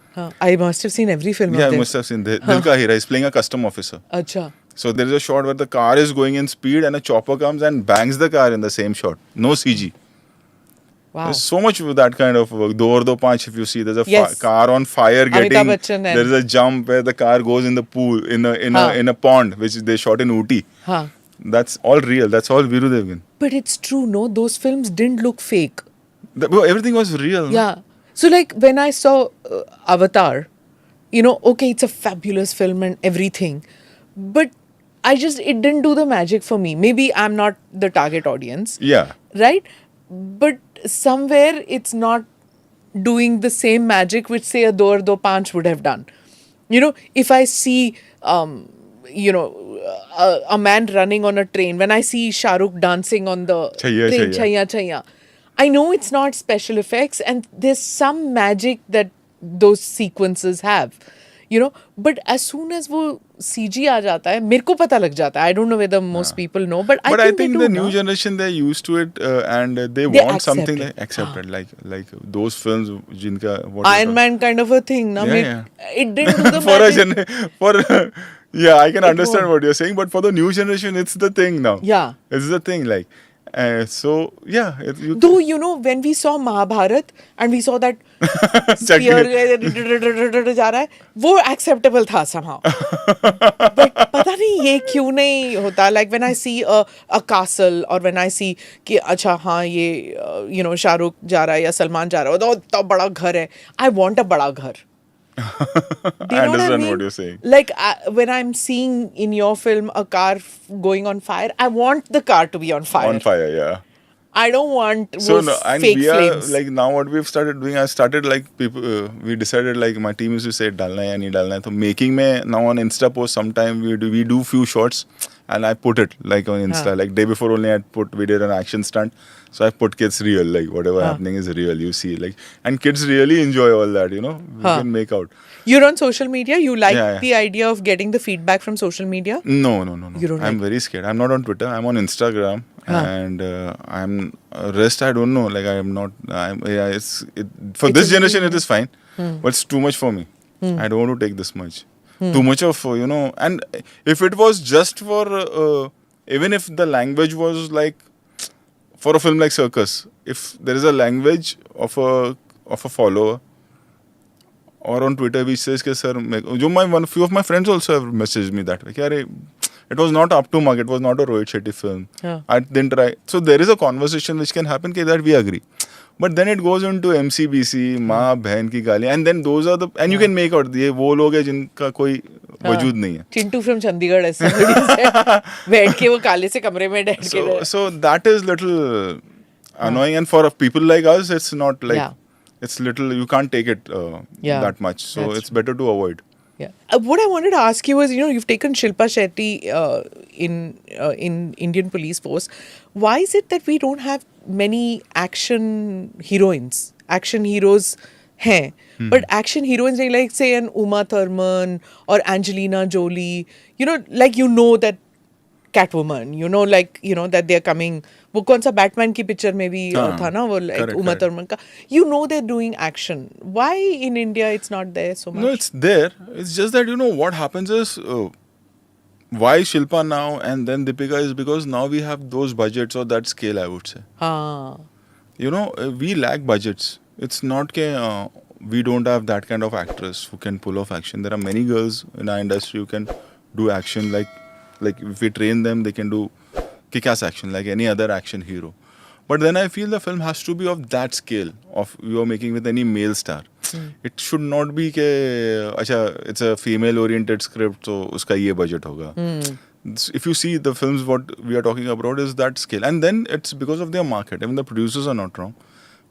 I must have seen every film Yeah, of I theirs. must have seen Dil Ka Hira. He's playing a custom officer. अच्छा. So there is a shot where the car is going in speed and a chopper comes and bangs the car in the same shot. No CG. Wow. There's so much of that kind of work. Do Aur Do Panch, if you see, there's a Yes. car on fire Amitabh getting. Bachchan and- There is a jump where the car goes in the pool in a pond, which they shot in Ooty. हाँ. That's all real. That's all Veeru Devgan. But it's true, no? Those films didn't look fake. Everything was real. no? Yeah. So like when I saw Avatar, you know, okay, it's a fabulous film and everything, but it didn't do the magic for me. Maybe I'm not the target audience. Yeah. Right? But somewhere it's not doing the same magic which say a Do Aur Do Panch would have done. You know, if I see, you know, a man running on a train, when I see Shah Rukh dancing on the Chhaiya, train, chhaiya. chhaiya, I know it's not special effects and there's some magic that those sequences have. You know, but as soon as वो CG आ जाता है, मेरे को पता लग जाता है. I don't know whether most people know, but I think they do, the no? new generation, they're used to it and they They want accept something it. like accepted, like those films jinka what Iron Man kind of a thing, na? Yeah. It didn't do the for magic. yeah, I can understand won't. what you're saying, but for the new generation, it's the thing now. Yeah. It's the thing, like, So yeah, Though, you know, when we saw Mahabharat and we saw that spear जा रहा है, वो acceptable था somehow. But पता नहीं ये क्यों नहीं होता. Like when I see a castle or when I see कि अच्छा हाँ ये you know शाहरुख जा रहा है या सलमान जा रहा है, तो इतना बड़ा घर है. I want a बड़ा घर. Do you I know understand what what you're saying. Like when I'm seeing in your film a car going on fire, I want the car to be on fire. On fire, yeah. I don't want So no, and fake we are flames. like now what we've started doing. I started like people. We decided like my team used to say डालना है या नहीं डालना है. So making में now on Insta post sometime we do few shots and I put it like on Insta. Like day before only we did an action stunt. So I put kids real, like whatever happening is real. You see, like, and kids really enjoy all that. You know, we can make out. You're on social media. You like Yeah. the idea of getting the feedback from social media? No. You don't I'm very scared. I'm not on Twitter. I'm on Instagram, and I'm rest. I don't know. Like I'm not. Yeah. For this generation, it is fine, but it's too much for me. I don't want to take this much. Too much of And if it was just for even if the language was like for a film like Circus, if there is a language of a follower or on Twitter which says कि sir few of my friends also have messaged me that way कि अरे it was not up to mark, it was not a Rohit Shetty film. I didn't try. So there is a conversation which can happen that we agree. But then it goes into MCBC, माँ बहन की गाली, and then those are the and you can make out ये वो लोग हैं जिनका कोई वजूद नहीं है. Chintu from Chandigarh ऐसा बैठ के वो काले से कमरे में बैठ के. So that is little annoying, and for people like us, it's not like it's little. You can't take it that much. So it's better to avoid. Yeah. What I wanted to ask you was, you've taken Shilpa Shetty in Indian Police Force. Why is it that we don't have many action heroines, action heroes? Hai, but action heroines like say an Uma Thurman or Angelina Jolie, that Catwoman, that they're coming. वो कौन सा Batman की picture में भी था ना वो like Uma Thurman का. They're doing action. Why in India it's not there so much? No, it's there. It's just that what happens is why Shilpa now and then Deepika is because now we have those budgets or that scale, I would say. We lack budgets. It's not that we don't have that kind of actress who can pull off action. There are many girls in our industry who can do action. Like if we train them, they can do kick-ass action like any other action hero. But then I feel the film has to be of that scale of you are making with any male star. It should not be it's a female-oriented script, so uska ye budget hoga. If you see the films, what we are talking about is that scale. And then it's because of their market. Even the producers are not wrong.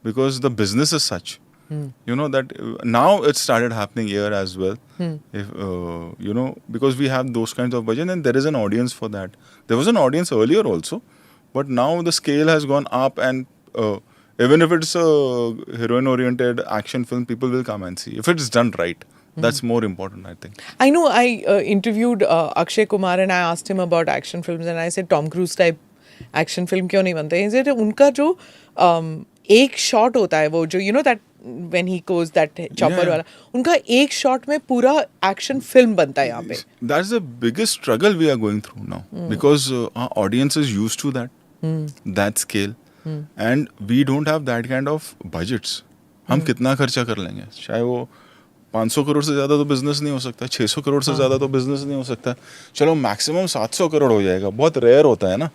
Because the business is such. That now it started happening here as well. If because we have those kinds of budget and there is an audience for that. There was an audience earlier also, but now the scale has gone up, and even if it's a heroine-oriented action film, people will come and see if it's done right. That's more important, I think. I know. I interviewed Akshay Kumar and I asked him about action films, and I said Tom Cruise type action film क्यों नहीं बनते? He said उनका जो एक shot होता है वो जो that when he goes that chopper वाला उनका एक shot में पूरा action film बनता है यहाँ पे. That's the biggest struggle we are going through now because our audience is used to that scale, and we don't have that kind of budgets. हम कितना खर्चा कर लेंगे? चाहे वो 500 करोड़ से ज़्यादा तो बिजनेस नहीं हो सकता, 600 करोड़ से ज़्यादा तो बिजनेस नहीं हो सकता. चलो मैक्सिमम 700 करोड़ हो जाएगा, बहुत रेयर होता है ना.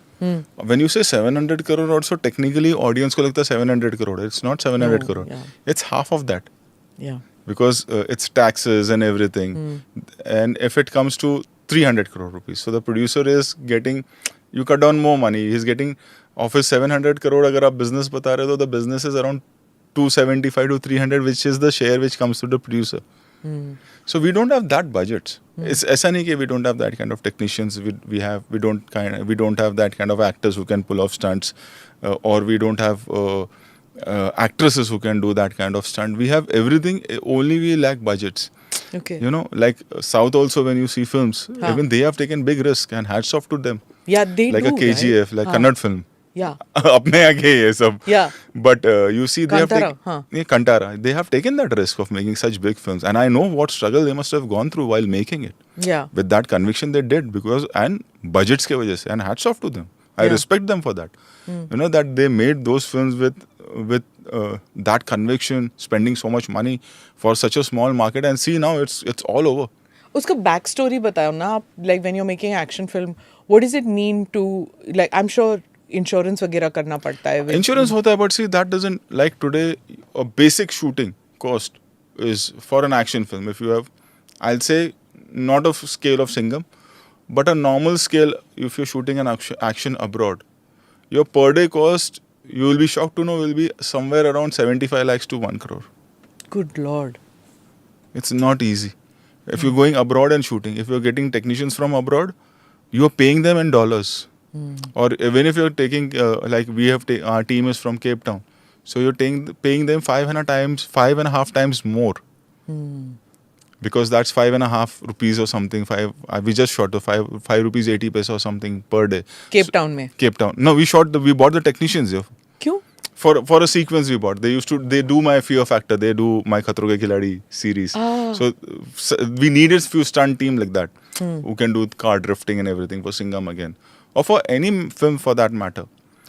When you say 700 crore also, technically audience को लगता है 700 crore. It's not 700 crore. Yeah. It's half of that. Yeah. Because it's taxes and everything. And if it comes to 300 crore rupees, so the producer is getting, you cut down more money. He's getting, of his 700 crore, अगर आप business बता रहे हो, the business is around 275 to 300, which is the share which comes to the producer. So we don't have that budgets. It's ऐसा नहीं कि we don't have that kind of technicians. We don't have that kind of actors who can pull off stunts, or we don't have actresses who can do that kind of stunt. We have everything. Only we lack budgets. Okay. Like South also, when you see films, even they have taken big risk, and hats off to them. Yeah, they like do. Like a KGF, like Kannada film. Yeah. अपने आगे ये सब. Yeah. But you see, they Kantara, have taken Kantara. They have taken that risk of making such big films, and I know what struggle they must have gone through while making it. Yeah. With that conviction they did, because and budgets के वजह से, and hats off to them. I respect them for that. You know, that they made those films with that conviction, spending so much money for such a small market, and see now it's all over. उसका back story बताओ ना आप, like when you are making action film, what does it mean to, like I am sure insurance वगैरह करना पड़ता है. Insurance hota hai, but see, that doesn't, like today, a basic shooting cost is for an action film. If you have, I'll say, not of scale of Singham, but a normal scale, if you're shooting an action abroad, your per day cost, you will be shocked to know, will be somewhere around 75 lakhs to 1 crore. Good Lord. It's not easy. If you're going abroad and shooting, if you're getting technicians from abroad, you're paying them in dollars. Or even if you're taking, like we have, our team is from Cape Town, so you're paying them 5.5 times more, because that's 5.5 rupees or something. We just shot the 5 rupees 80 paise or something per day. Cape Town में. Cape Town. No, we bought the technicians here. क्यों? For a sequence we bought. They do my Fear Factor, they do my Khatro Ke Khiladi series. So we needed few stunt team like that, who can do car drifting and everything for Singham again. Or for any film for that matter.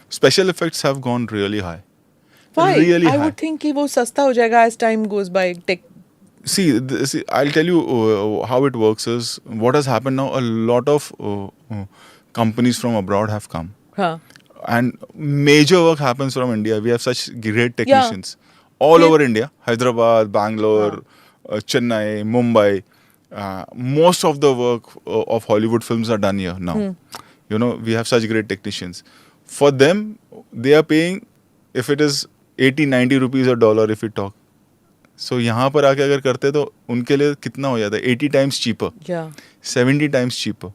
Special effects have gone really high. Why? Really I high. would think कि वो सस्ता हो जाएगा as time goes by. See, I'll tell you how it works is, what has happened now, a lot of companies from abroad have come. हाँ. And major work happens from India. We have such great technicians all over India. Hyderabad, Bangalore, Chennai, Mumbai. Most of the work of Hollywood films are done here now. You know, we have such great technicians. For them, they are paying, if it is 80-90 rupees a dollar if we talk. So यहाँ पर आके अगर करते तो उनके लिए कितना हो जाता है? 80 times cheaper. Yeah. 70 times cheaper.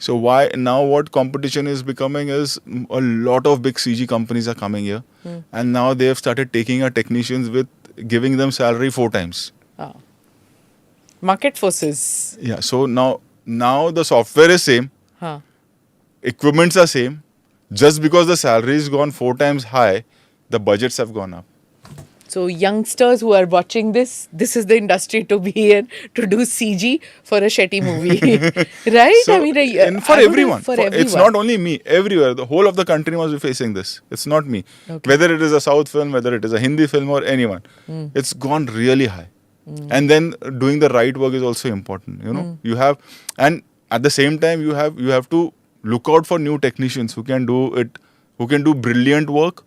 So why now what competition is becoming is, a lot of big CG companies are coming here, and now they have started taking our technicians with giving them salary 4 times. Market forces. Yeah. So now the software is same. Equipments are same. Just because the salary is gone 4 times high, the budgets have gone up. So youngsters who are watching this is the industry to be in, to do CG for a Shetty movie. Right? So, I mean, and for everyone. For everyone. It's not only me. Everywhere. The whole of the country must be facing this. It's not me. Okay. Whether it is a South film, whether it is a Hindi film or anyone. It's gone really high. And then doing the right work is also important. You know, you have, and at the same time, you have to look out for new technicians who can do it, who can do brilliant work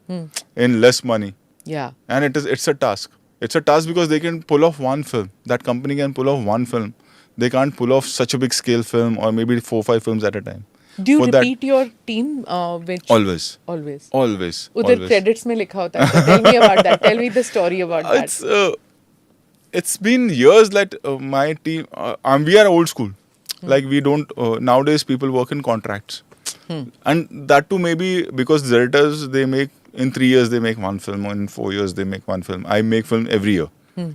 in less money. Yeah. And it's a task. It's a task because they can pull off one film. That company can pull off one film. They can't pull off such a big scale film, or maybe 4-5 films at a time. Do you For repeat your team? Which Always. Always. Always. उधर Always. credits में लिखा होता है. So tell me about that. Tell me the story about that. It's been years that my team, we are old school. Like we don't, nowadays people work in contracts. And that too maybe because directors, they make, in 3 years they make one film, or in 4 years they make one film. I make film every year.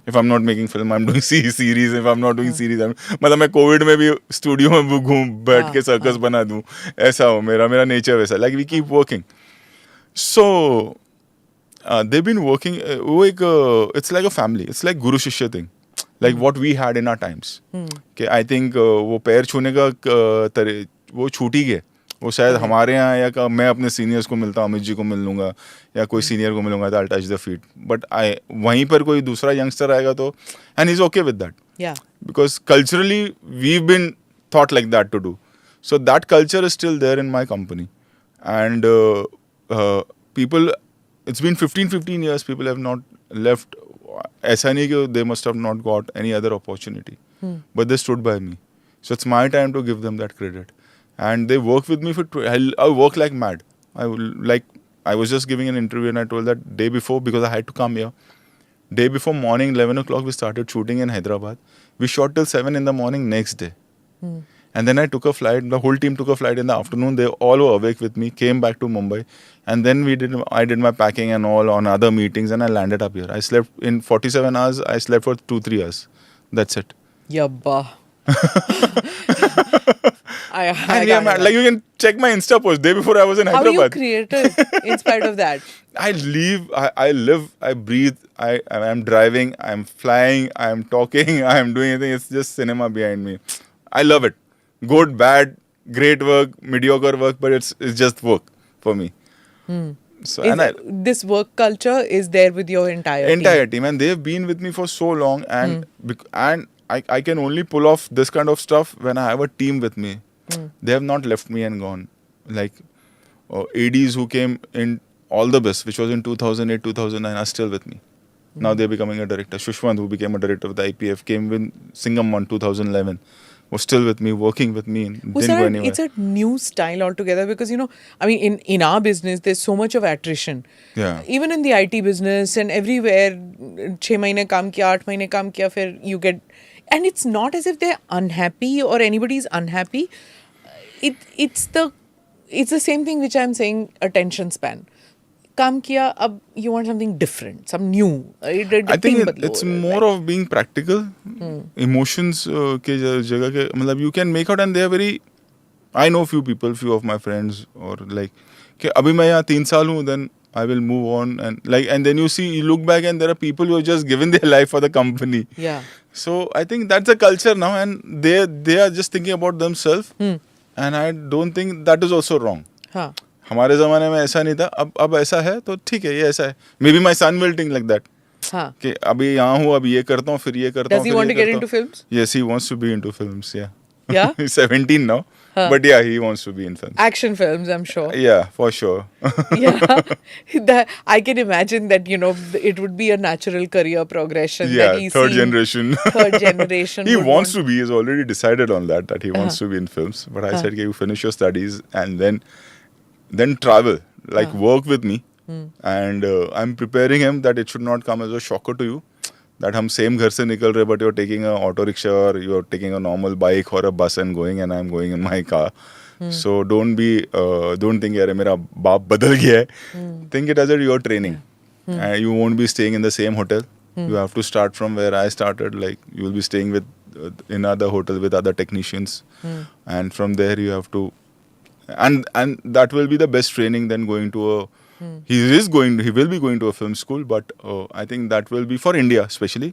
If I'm not making film, I'm doing series. If I'm not doing series, मतलब मैं Covid में भी studio में घूम बैठ के circus बना दूँ, ऐसा हो मेरा नेचर वैसा. Like we keep working. So they've been working. It's like a family. It's like Guru Shishya thing. Like what we had in our times. कि I think वो पैर छूने का वो छूट ही गया. वो शायद हमारे यहाँ, या मैं अपने सीनियर्स को मिलता हूँ, अमित जी को मिल लूँगा या कोई सीनियर को मिलूंगा, तो I touch the feet. But वहीं पर कोई दूसरा यंगस्टर आएगा तो, and is okay with that, because culturally we been thought like that to do. So that culture is still there in my company. And people, it's been 15 years, people have not left. ऐसा नहीं कि they must have not got any other opportunity, but they stood by me. So it's my time to give them that credit. And they work with me for, I work like mad. I was just giving an interview and I told that day before, because I had to come here. Day before morning, 11 o'clock, we started shooting in Hyderabad. We shot till 7 in the morning next day. And then I took a flight. The whole team took a flight in the afternoon. They all were awake with me, came back to Mumbai. And then I did my packing and all on other meetings, and I landed up here. I slept in 47 hours. I slept for 2-3 hours. That's it. Yabba. Like you can check my Insta post. Day before I was in Hyderabad. How are you creative in spite of that? I live, I breathe, I'm driving, I'm flying, I'm talking, I'm doing anything. It's just cinema behind me. I love it. Good, bad, great work, mediocre work, but it's just work. for me. So Is and I, this work culture is there with your entire team, and they've been with me for so long, and I can only pull off this kind of stuff when I have a team with me. They have not left me and gone. Like ADs who came in all the best, which was in 2008, 2009, are still with me. Now they're becoming a director. Shushwant, who became a director with IPF, came with Singham 1 2011. Was still with me, working with me, didn't go anywhere. It's a new style altogether because, I mean, in our business, there's so much of attrition. Yeah. Even in the IT business and everywhere, 6 mahine kaam kiya, 8 mahine kaam kiya, fir you get... And it's not as if they're unhappy or anybody's unhappy. It's the same thing which I'm saying, attention span. Kaam kiya, ab you want something different, some new. I think it's more of being practical. Emotions ke jagah ke, matlab you can make out, and they are very... I know few people, few of my friends, or like, ke abhi main yahan 3 saal hu, then I will move on, and then you look back and there are people who have just given their life for the company. Yeah. So I think that's a culture now, and they are just thinking about themselves, and I don't think that is also wrong. हाँ. हमारे ज़माने में ऐसा नहीं था, अब ऐसा है तो ठीक है, ये ऐसा है. Maybe my son will think like that, कि अभी यहाँ हूँ, अब ये करता हूँ, फिर ये करता हूँ. Does he want to get into films? Yes, he wants to be into films. Yeah. Yeah. He's 17 now, but yeah, he wants to be in films. Action films, I'm sure. Yeah, for sure. Yeah, I can imagine that, it would be a natural career progression. Yeah, that third generation. Third generation. He wants to be. He's already decided on that he wants to be in films. But I said, okay, you finish your studies and then travel, like work with me. And I'm preparing him that it should not come as a shocker to you that हम same घर से निकल रहे, but you're taking a auto rickshaw or you're taking a normal bike or a bus and going, and I'm going in my car. So don't think यार मेरा बाप बदल गया है. Think it as your training. You won't be staying in the same hotel. You have to start from where I started. Like you will be staying with in other hotel with other technicians, and from there you have to, and that will be the best training than going to a. He will be going to a film school, but I think that will be for India especially,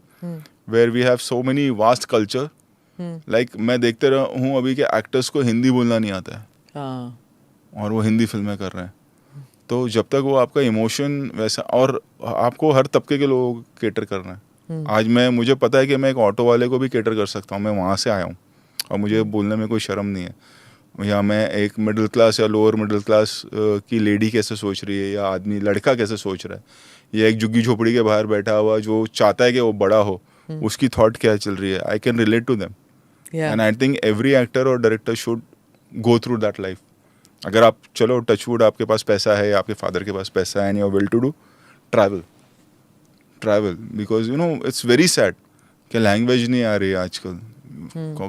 where we have so many vast culture. Like मैं देखते रहा हूँ अभी के actors को हिंदी बोलना नहीं आता है, और वो हिंदी फिल्में कर रहे हैं. तो जब तक वो आपका इमोशन वैसा, और आपको हर तबके के लोगों को केटर करना है. आज मुझे पता है कि मैं एक ऑटो वाले को भी केटर कर सकता हूँ. मैं वहाँ से आया हूँ और मुझे बोलने में कोई शर्म नहीं है. या मैं एक मिडिल क्लास या लोअर मिडिल क्लास की लेडी कैसे सोच रही है, या आदमी लड़का कैसे सोच रहा है, या एक झुग्गी झोपड़ी के बाहर बैठा हुआ जो चाहता है कि वो बड़ा हो, उसकी थॉट क्या चल रही है. I can relate to them, and I think every actor और director should go through that life. अगर आप चलो टचवुड आपके पास पैसा है, आपके फादर के पास पैसा है, and you are well to do, travel because it's very sad कि लैंग्वेज नहीं आ रही है आजकल.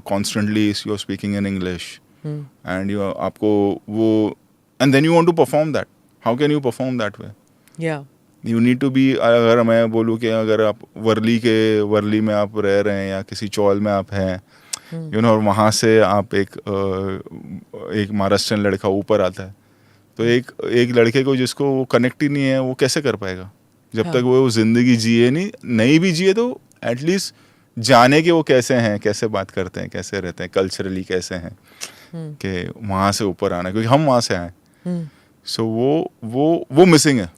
Constantly you are speaking in English. And आपको वो, and then you want to perform that. How can you perform that way? Yeah. You need to be. अगर मैं बोलूँ कि अगर आप वर्ली में आप रह रहे हैं या किसी चौल में आप हैं, और वहाँ से आप एक महाराष्ट्रियन लड़का ऊपर आता है, तो एक लड़के को जिसको वो कनेक्ट ही नहीं है, वो कैसे कर पाएगा जब तक वो जिंदगी जिए नहीं भी जिए, तो एटलीस्ट जाने के वो कैसे हैं, कैसे बात करते हैं, कैसे रहते हैं, कल्चरली कैसे हैं, कि वहाँ से ऊपर आना, क्योंकि हम वहाँ से आए. सो वो मिसिंग है.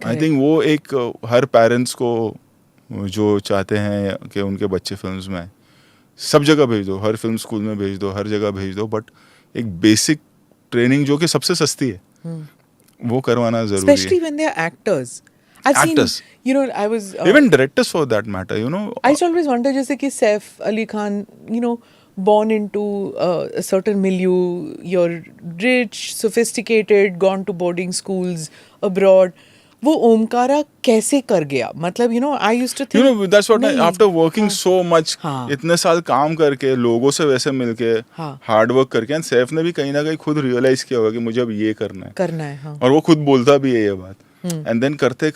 आई थिंक वो एक हर पेरेंट्स को जो चाहते हैं कि उनके बच्चे फिल्म्स में आए, सब जगह भेज दो, हर फिल्म स्कूल में भेज दो, हर जगह भेज दो, बट एक बेसिक ट्रेनिंग जो कि सबसे सस्ती है, वो करवाना जरूरी है. Especially when they are actors. I've Actors. seen, I was... Even directors for that matter, I used to always wonder, जैसे कि Saif Ali Khan, born into a certain milieu, you're rich, sophisticated, gone to boarding schools abroad. वो ओमकारा कैसे कर गया? मतलब, I used to think... that's what after working so much, इतने साल काम करके, लोगों से वैसे मिलके, हार्ड वर्क करके, and सैफ ने भी कहीं ना कहीं खुद रियलाइज किया होगा कि मुझे अब ये करना है. और वो खुद बोलता भी है ये बात. And then करते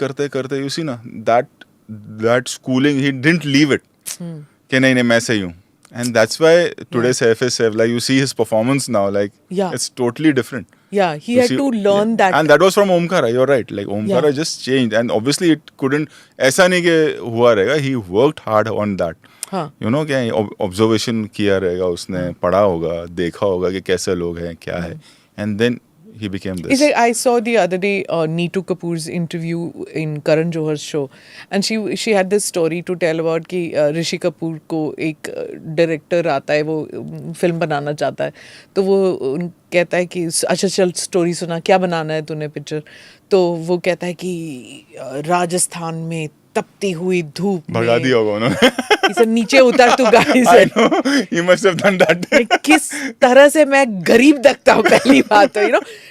you see ना, that schooling, he didn't leave it. कि नहीं मैं सही हूँ. And that's why today Saif is Saif. Like you see his performance now, like it's totally different. Yeah, he had to learn that. And that was from Omkara. You're right. Like Omkara just changed, and obviously it couldn't. ऐसा नहीं कि हुआ रहेगा. He worked hard on that. क्या observation किया रहेगा उसने, पढ़ा होगा, देखा होगा कि कैसे लोग हैं, क्या है, and then he became this. Is it, I saw the other day Neetu Kapoor's interview in Karan Johar's show, and she had this story to tell about कि ऋषि कपूर को एक डायरेक्टर आता है, वो फिल्म बनाना चाहता है, तो वो कहता है कि अच्छा चल स्टोरी सुना, क्या बनाना है तूने पिक्चर, तो वो कहता है कि राजस्थान में तपती हुई धूप भगा दिया होगा उन्होंने. He said, नीचे उतर तू गाड़ी I से. know, he must have done that. किस तरह से मैं गरीब दिखता हूँ पहली बात तो,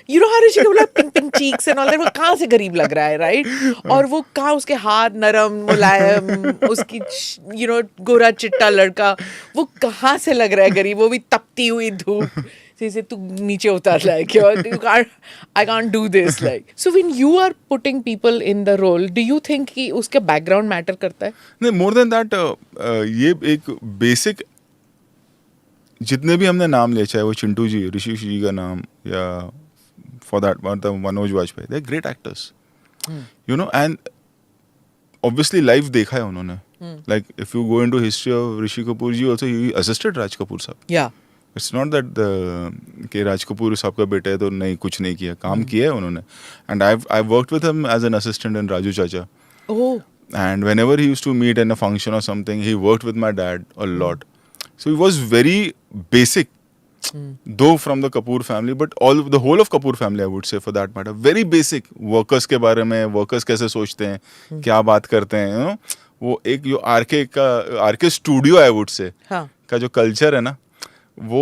you know how Rishi Kapoor pink pink cheeks and all that, वो कहाँ से गरीब लग रहा है, right? और वो कहाँ, उसके हाथ नरम मुलायम, उसकी गोरा चिट्टा लड़का, वो कहाँ से लग रहा है गरीब, वो भी तपती हुई धूप से तू नीचे उतर रहा है क्यों? I can't do this, like. So when you are putting people in the role, do you think कि उसका background matter करता है? नहीं, more than that, ये एक बेसिक, जितने भी हमने नाम लिए, चाहे वो चिंटू जी, ऋषि जी का नाम, या फॉर दैट मतलब Manoj Vajpayee, they are great actors, you know, and obviously live देखा है उन्होंने. Like if you go into history of Rishi Kapoor ji, also he assisted Raj Kapoor sahab. या इट्स नॉट दैट कि राज कपूर साहब का बेटा है तो नहीं, कुछ नहीं किया, काम किया है उन्होंने. And I worked with him as an assistant in Raju Chacha. Oh. And whenever he used to meet in a function or something, he worked with my dad a lot. So he was very basic, though from the Kapoor family, but the whole of Kapoor family, I would say, for that matter, very basic. Workers के बारे में, workers कैसे सोचते हैं, क्या बात करते हैं, you know, वो एक जो RK studio, I would say, का जो कल्चर है ना, वो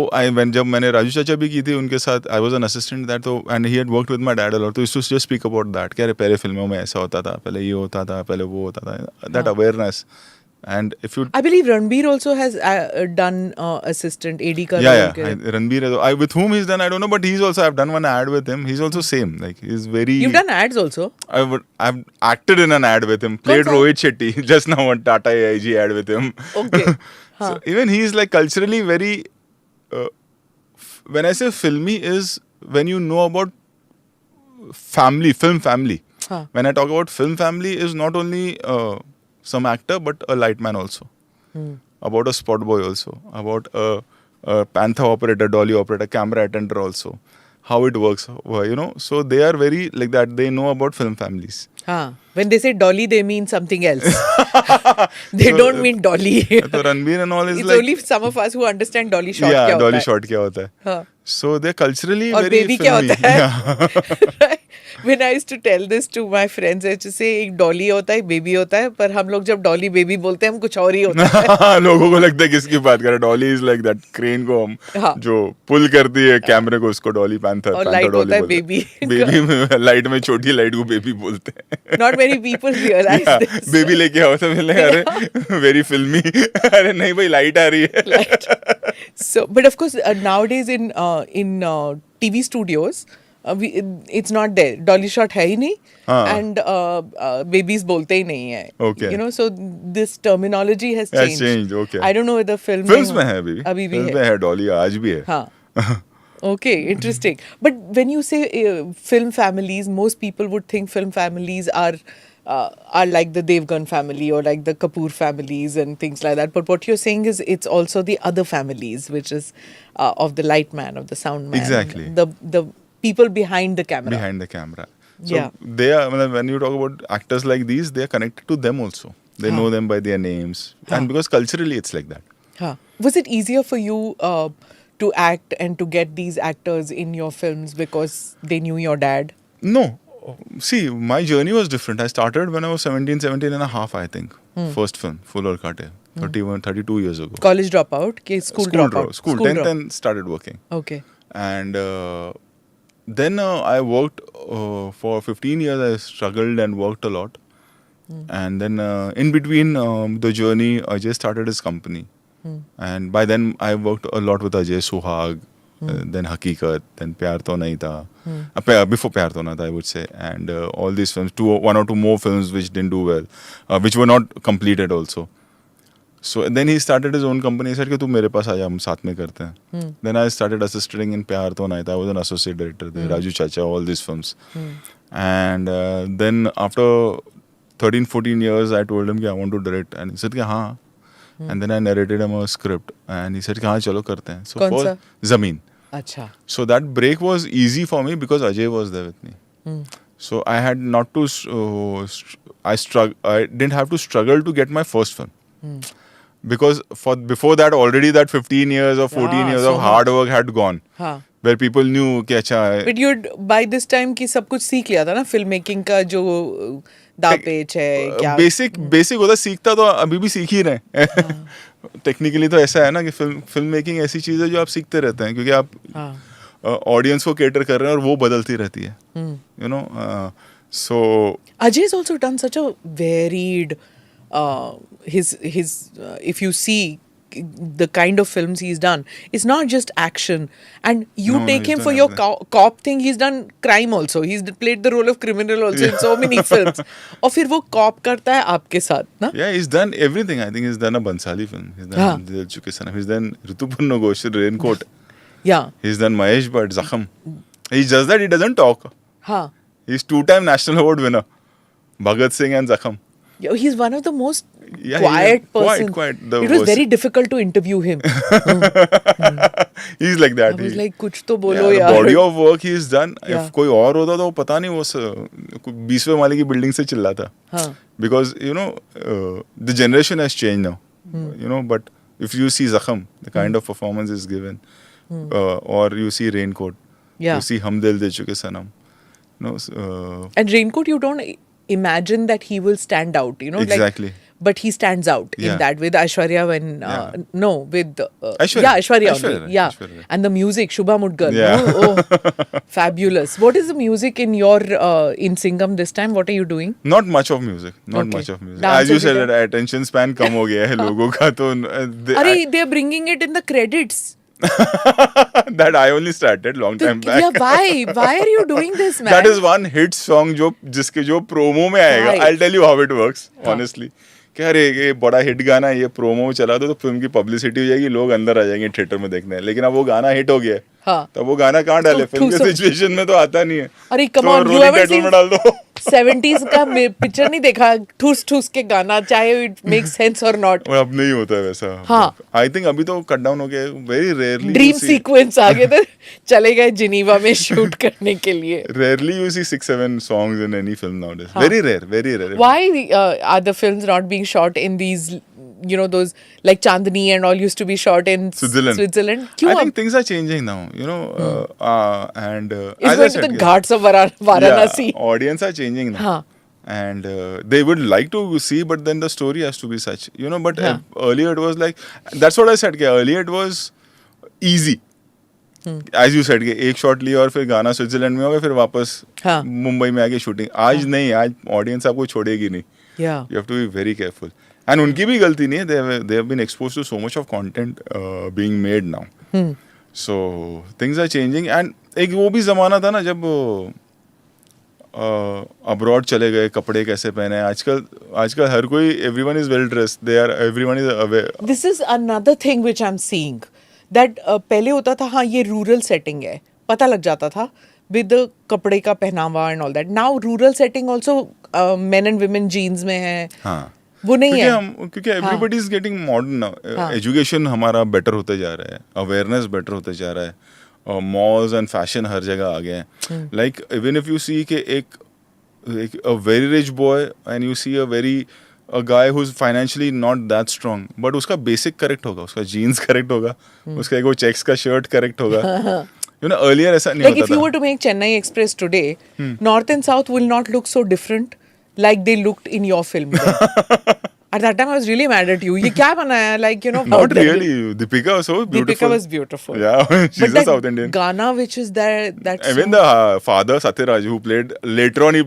जब मैंने राजू चाचा भी की थी उनके साथ, I was an assistant that, तो and he had worked with my dad a lot, तो used to just speak about that, कि अरे पहले फिल्मों में ऐसा होता था, पहले ये होता था, पहले वो होता था, that awareness. And if you, I believe Ranbir also has done assistant AD ka yeah, Ranbir, with whom he's done, I don't know, but he's also, I've done one ad with him. He's also same, like he's very. You've done ads also. I've acted in an ad with him. Played Rohit Shetty just now, a Tata AIG ad with him. Okay. So even he's like culturally very. When I say filmy is when you know about family, film family. When I talk about film family, is not only some actor but a lightman also, about a spot boy also, about a panther operator, dolly operator, camera attender also, how it works, you know. So they are very like that. They know about film families. When they say dolly, they mean something else. They don't mean dolly. So Ranbir and all is it's like, only some of us who understand dolly shot. Yeah, kya dolly hota hai. shot क्या होता है. So they're culturally और very baby filmy. क्या होता है? When I used to tell this to my friends, I used to say एक डॉली होता है, बेबी होता है, पर हम लोग जब डॉली बेबी बोलते हैं हम कुछ और ही होता है. लोगों को लगता है किसकी बात कर रहे. Dolly is like that crane को हम जो पुल करती है कैमरे को, उसको डॉली पैंथर. और लाइट होता है बेबी. बेबी में लाइट में छोटी लाइट को बेबी बोलते हैं. Not many people realize this. Baby लेके आओ तो मिले, अरे वेरी फिल्मी, अरे नहीं भाई लाइट आ रही है. Light. So, but of course, nowadays in TV studios, it's not there. Dolly shot है ही नहीं, and babies बोलते ही नहीं है. Okay. You know, so this terminology has changed. Okay. I don't know whether films में है अभी भी. अभी भी फिल्म है. में है डॉली, आज भी है. हाँ. Okay, interesting. But when you say film families, most people would think film families are like the Devgan family or like the Kapoor families and things like that. But what you're saying is it's also the other families, which is of the light man, of the sound man. Exactly. The people behind the camera. Behind the camera. So they are, when you talk about actors like these, they are connected to them also. They know them by their names. And because culturally it's like that. Was it easier for you to act and to get these actors in your films because they knew your dad? No. See, my journey was different. I started when I was 17 and a half, I think. First film, Full or Kate, 32 years ago. College dropout? School dropout? School 10th and started working. Okay. And then I worked for 15 years. I struggled and worked a lot. And then in between the journey, Ajay started his company. And by then I worked a lot with Ajay, Suhag, then Hakikat, then Pyar To Nahi Tha. Before Pyar To Nahi Tha, I would say. And all these films, one or two more films which didn't do well, which were not completed also. So then he started his own company. He said कि तू मेरे पास आजा, हम साथ में करते हैं. Then I started assisting in Pyar To Nahi Tha. I was an associate director there. Raju Chacha, all these films. And then after 13-14 years, I told him कि I want to direct. And he said कि हाँ. And then I narrated him a script. And he said कि हाँ चलो करते हैं. So for Zameen. अच्छा. So that break was easy for me because Ajay was there with me. So I had not to. I didn't have to struggle to get my first film. Because before that already that 15 years or 14 years so of hard much. work had gone. हाँ. Where people knew कि अच्छा But you'd by this time की सब कुछ सीख लिया था ना फिल्म मेकिंग का जो दापेच है क्या बेसिक होता सीखता तो अभी भी सीख ही रहे हैं टेक्निकली तो ऐसा है ना कि फिल्म मेकिंग ऐसी चीज़ है जो आप सीखते रहते हैं क्योंकि आप ऑडियंस को केटर कर रहे हैं और वो बदलती रहती है you know so Ajay has also done such a varied his if you see the kind of films he's done, it's not just action. And you take him for your cop thing, he's done crime also. He's played the role of criminal also in so many films. और फिर वो cop करता है आपके साथ ना? Yeah, he's done everything. I think he's done a Bansali film. He's done Dil Chuke Sanam. He's done Rituparno Ghosh, Raincoat. Yeah. He's done Mahesh Bhatt, Zakham. He's just that he doesn't talk. हाँ. He's 2-time National Award winner. Bhagat Singh and Zakham. Yeah, he's one of the most quiet person. Quiet. It was very difficult to interview him. He's like that. I was like, कुछ तो बोलो यार. यार. The body of work he's done. If कोई और होता तो पता नहीं वो 20वें माले की बिल्डिंग से चिल्लाता. Because you know the generation has changed now. You know, but if you see Zakham, the kind of performance is given, or you see Raincoat, you see Hum Dil De Chuke Sanam. No, and Raincoat, you don't imagine that he will stand out, you know. Exactly. Like, but he stands out in that with Aishwarya with Aishwarya only. Yeah. Aishwarya. And the music, Shubha Mudgal. Yeah. Oh, fabulous. What is the music in your in Singham this time? What are you doing? Not much of music. Much of music. As you said, attention span कम हो गया है लोगों का तो. They are bringing it in the credits. That I only started long time back. Yeah, why? Why are you doing this, man? That is one hit song जिसके जो promo में आएगा. I'll tell you how it works, honestly. कि अरे ये बड़ा hit गाना है, ये प्रोमो में चला दो तो फिल्म की पब्लिसिटी हो जाएगी, लोग अंदर आ जाएंगे थिएटर में देखने. लेकिन अब वो गाना हिट हो गया है, तो वो गाना कहाँ डाले? फिल्म के सिचुएशन में तो आता नहीं है. अरे come on, you haven't seen 70s का पिक्चर नहीं देखा? ठूस ठूस के गाना, चाहे इट मेक्स सेंस और नॉट. अब नहीं होता है वैसा. आई थिंक अभी तो कट डाउन हो गया. वेरी रेयरली ड्रीम सीक्वेंस आ गए थे, चले गए जिनीवा में शूट करने के लिए. Rarely you see 6-7 songs in any film nowadays. Very rare. Why are the films not being shot in these, you know, those like Chandni and all used to be shot in Switzerland? I think things are changing now, you know, and it's going to the ghats of Varanasi. Yeah, audience are changing now. And they would like to see, but then the story has to be such, you know. But earlier it was like, that's what I said. Earlier it was easy. As you said, एक shot लिया और फिर गाना Switzerland में हो गया, फिर वापस मुंबई में आके शूटिंग. आज नहीं, आज ऑडियंस आपको छोड़ेगी नहीं. You have to be very careful. And उनकी भी गलती नहीं है. They have been exposed to so much of content being made now. So things are changing. And एक वो भी जमाना था ना जब अब्रॉड चले गए, कपड़े कैसे पहने. आजकल हर कोई, everyone is well dressed. Everyone is aware. This is another thing which I'm seeing. That पहले होता था, हाँ ये रूरल सेटिंग है, पता लग जाता था विद कपड़े का पहनावा and all that. Now rural setting also men and women jeans में है. वो नहीं है क्योंकि everybody is getting modern now. Education हमारा बेटर होते जा रहा है, अवेयरनेस बेटर होते जा रहा है, मॉल्स एंड फैशन हर जगह आ गए हैं. Like even if you see के एक a very rich boy and you see a guy who's financially not that strong, but उसका basic correct होगा, उसका jeans correct होगा, उसका एक वो checks का shirt correct होगा. You know, earlier ऐसा नहीं होता था. Like if you were to make Chennai Express today, North and South will not look so different like they looked in your film. At that time I was really mad at you. ये क्या बनाया? Like, you know. Not really. Deepika was so beautiful. Deepika was beautiful. Yeah, she's a South Indian. Ghana which is there, that even the father Satyaraj who played, later on he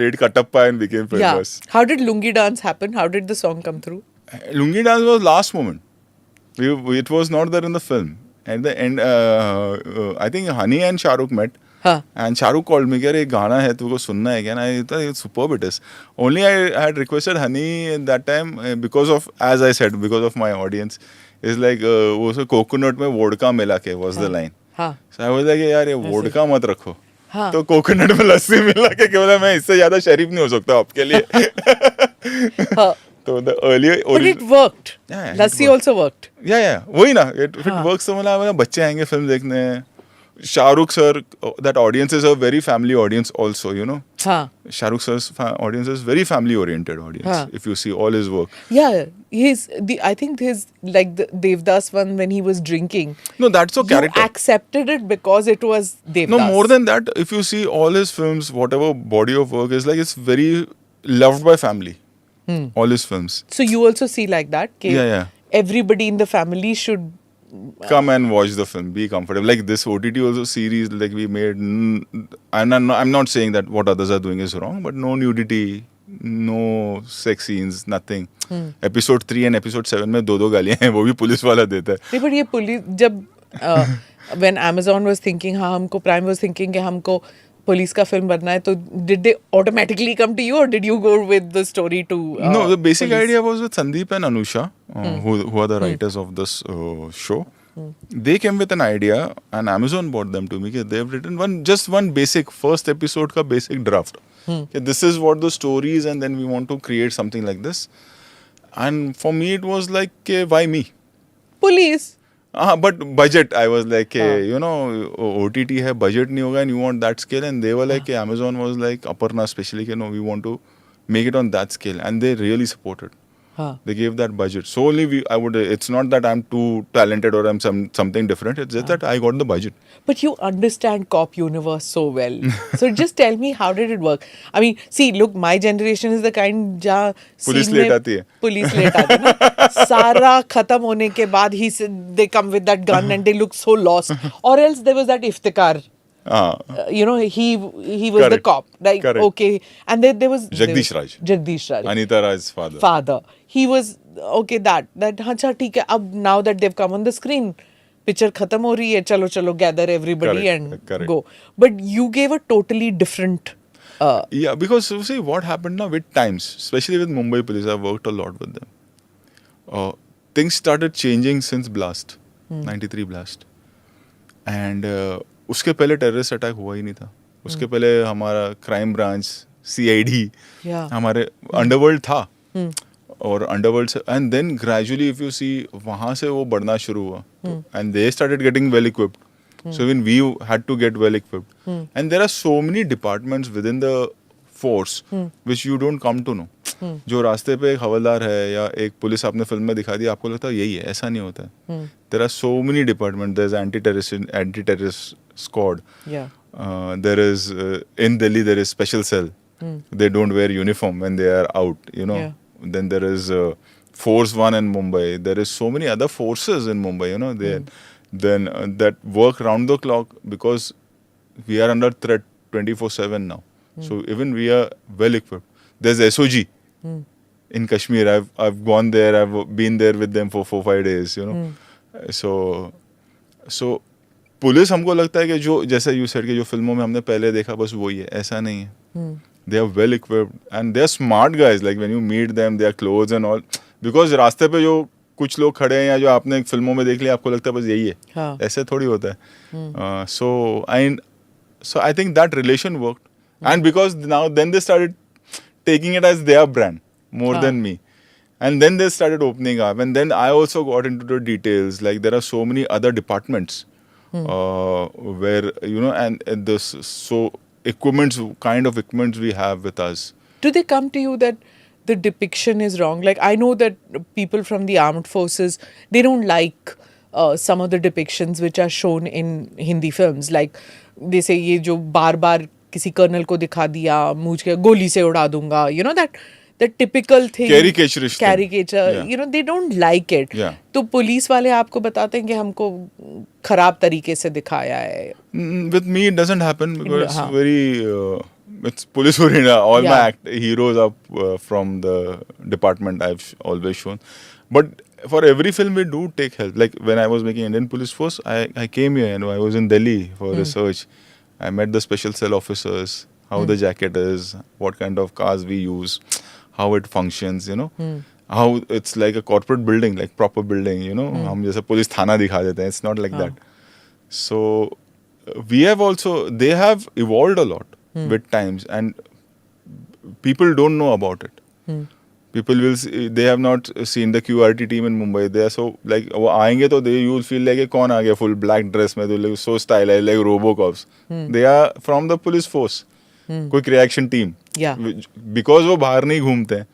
played Katappa and became famous. Yeah. How did Lungi Dance happen? How did the song come through? Lungi Dance was last moment. It was not there in the film. At the end, I think Honey and Shah Rukh met. And Shah Rukh called me, कि अरे गाना है तुमको सुनना है क्या? I thought it's superb it is. Only I had requested Honey at that time because of, as I said, because of my audience. It's like वो coconut में वोडका मिला के was the line. So I was like, यार ये vodka मत रखो. तो coconut में लस्सी मिला के बोला मैं इससे ज्यादा शरीफ नहीं हो सकता आपके लिए. तो the earlier, but it worked. Lassi also worked. Yeah, वही ना. It works. तो मतलब बच्चे आएंगे फिल्म देखने, Shahrukh sir, that audience is a very family audience also, you know. Huh. Shahrukh sir's audience is very family oriented audience. Huh. If you see all his work. Yeah, I think his like the Devdas one when he was drinking. No, that's a You character. accepted it because it was Devdas. No, more than that, if you see all his films, whatever body of work is like, it's very loved by family. All his films. So you also see like that? कि Yeah. Everybody in the family should. Come and watch the film, be comfortable. Like this OTT also series, like we made, and I'm not saying that what others are doing is wrong, but no nudity, no sex scenes, nothing. Episode 3 and episode 7 में दो गालियाँ हैं, वो भी police वाला देता है. नहीं, but ये पुलिस जब when Amazon was thinking, हाँ हमको Prime was thinking कि हमको पुलिस का फिल्म बनना है, तो did they automatically come to you or did you go with the story to? No, the basic police? idea was with Sandeep and Anusha, who are the writers of this show. They came with an idea, and Amazon bought them to me. They have written just one basic first episode ka basic draft. This is what the story is, and then we want to create something like this. And for me, it was like, why me? Police. But budget, I was like, you know, OTT hai, budget nahi hoga, and you want that scale. And they were like, Amazon was like, Aparna especially, no, we want to make it on that scale. And they really supported. They gave that budget. So only it's not that I'm too talented or I'm something different. It's just that I got the budget. But you understand cop universe so well. So just tell me, how did it work? I mean, see, look, my generation is the kind जहाँ police late आती है. Police late आती है ना. सारा खत्म होने के बाद they come with that gun and they look so lost. Or else there was that Iftikhar. You know, he was the cop. Like, Correct. Okay. And then there was Jagdish Raj. Anita Raj's father. He was, okay, that अच्छा ठीक है, अब now that they've come on the screen, picture खत्म हो रही है, चलो gather everybody Correct. Go. But you gave a totally different... yeah, because you see what happened now with times, especially with Mumbai police, I've worked a lot with them. Things started changing since Blast, 93 Blast. And उसके पहले terrorist attack हुआ ही नहीं था. उसके पहले हमारा crime branch, CID, हमारे underworld था. और अंडरवर्ल्ड से, and then gradually if you see वहाँ से वो बढ़ना शुरू हुआ. And they started getting well equipped. So even we had to get well equipped. And there are so many departments within the force which you don't come to know. जो रास्ते पे एक हवलदार है या एक पुलिस आपने फिल्म में दिखा दिया, आपको लगता है यही है, ऐसा नहीं होता है. There are so many departments. There's anti-terrorist squad. There is in Delhi there is special cell. They don't wear uniform when they are out, you know. Then there is Force 1 in Mumbai. There is so many other forces in Mumbai, you know. Then that work round the clock, because we are under threat 24/7 now. So even we are well equipped. There's SOG in Kashmir. I've gone there. I've been there with them for 4-5 days, you know. So police हमको लगता है कि जो जैसे you said कि जो फिल्मों में हमने पहले देखा बस वही है, ऐसा नहीं है. They are well equipped and they are smart guys. Like when you meet them, their clothes and all. Because रास्ते पे जो कुछ लोग खड़े हैं या जो आपने फिल्मों में देख लिया, आपको लगता है बस यही है. ऐसे थोड़ी होता है. So I think that relation worked. And because now then they started taking it as their brand more than me. And then they started opening up. And then I also got into the details. Like there are so many other departments where, you know, and this so kind of equipments we have with us. Do they come to you that the depiction is wrong? Like I know that people from the armed forces, they don't like some of the depictions which are shown in Hindi films. Like they say ये जो बार-बार किसी colonel को दिखा दिया, मुझ के गोली से उड़ा दूंगा, you know, that typical thing, caricature, you know, they don't like it. तो पुलिस वाले आपको बताते हैं कि हमको खराब तरीके से दिखाया है. With me it doesn't happen because it's very it's police oriented. All my heroes are from the department I've always shown. But for every film we do take help. Like when I was making Indian Police Force, I came here and I was in Delhi for research. I met the special cell officers, how the jacket is, what kind of cars we use, how it functions, you know, how it's like a corporate building, like proper building, you know. हम जैसे police थाना दिखा देते हैं. It's not like that. So we have also, they have evolved a lot with times and people don't know about it. People will see, they have not seen the QRT team in Mumbai. They are so like वो आएंगे तो they you will feel like कौन आ गया full black dress में, तो like so stylized like RoboCops. They are from the police force. कोई reaction team. Yeah. Because वो बाहर नहीं घूमते हैं.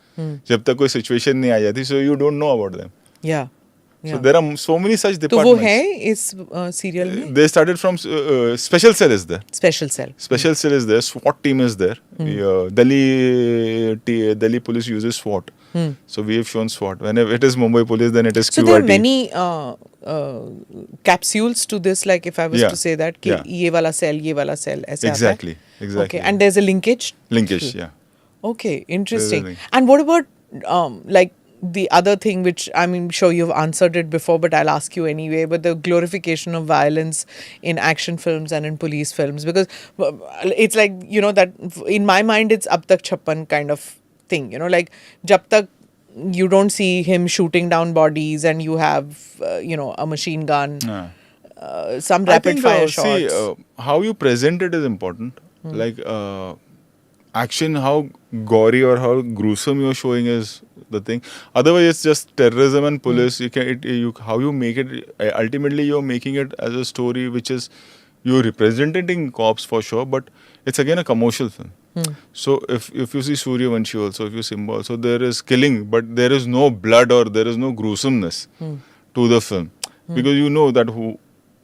जब तक कोई situation नहीं आ जाती, so you don't know about them. Yeah. So Yeah. there are so many such तो departments. वो है इस सीरियल में? They started from special cell is there. Special cell. Special cell is there. SWAT team is there. Delhi police uses SWAT. So we have shown SWAT. Whenever it is Mumbai police, then it is So QRT. there are many capsules to this. Like if I was Yeah. to say that, कि Yeah. ये वाला cell, ऐसे आता है? Exactly. Exactly. Okay, and there's a linkage. Linkage, yeah. Okay, interesting. link. And what about like the other thing, which I'm sure you've answered it before, but I'll ask you anyway, but the glorification of violence in action films and in police films, because it's like, you know, that in my mind, it's ab tak chappan kind of thing, you know, like jab tak you don't see him shooting down bodies and you have, you know, a machine gun, some I rapid think, fire see, shots. how you present it is important. Like, action, how gory or how gruesome you're showing is the thing. Otherwise, it's just terrorism and police. How you make it, ultimately you're making it as a story which is, you're representing cops for sure, but it's again a commercial film. So if you see Suryavanshi also, if you Simba also, there is killing, but there is no blood or there is no gruesomeness to the film. Because you know that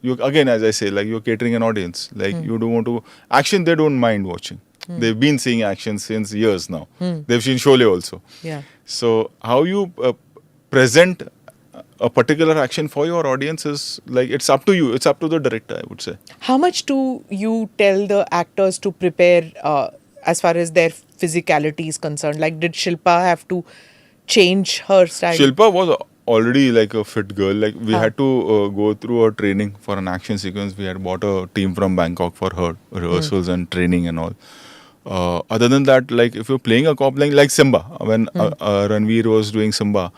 you again, as I say, like you're catering an audience. Like you don't want to, action they don't mind watching. They've been seeing action since years now. They've seen Sholay also. Yeah. So how you present a particular action for your audience is like, it's up to you. It's up to the director, I would say. How much do you tell the actors to prepare as far as their physicality is concerned? Like, did Shilpa have to change her style? Shilpa was already like a fit girl. Like we had to go through a training for an action sequence. We had bought a team from Bangkok for her rehearsals and training and all. Other than that, like if you're playing a cop, like Simba, when Ranveer was doing Simba,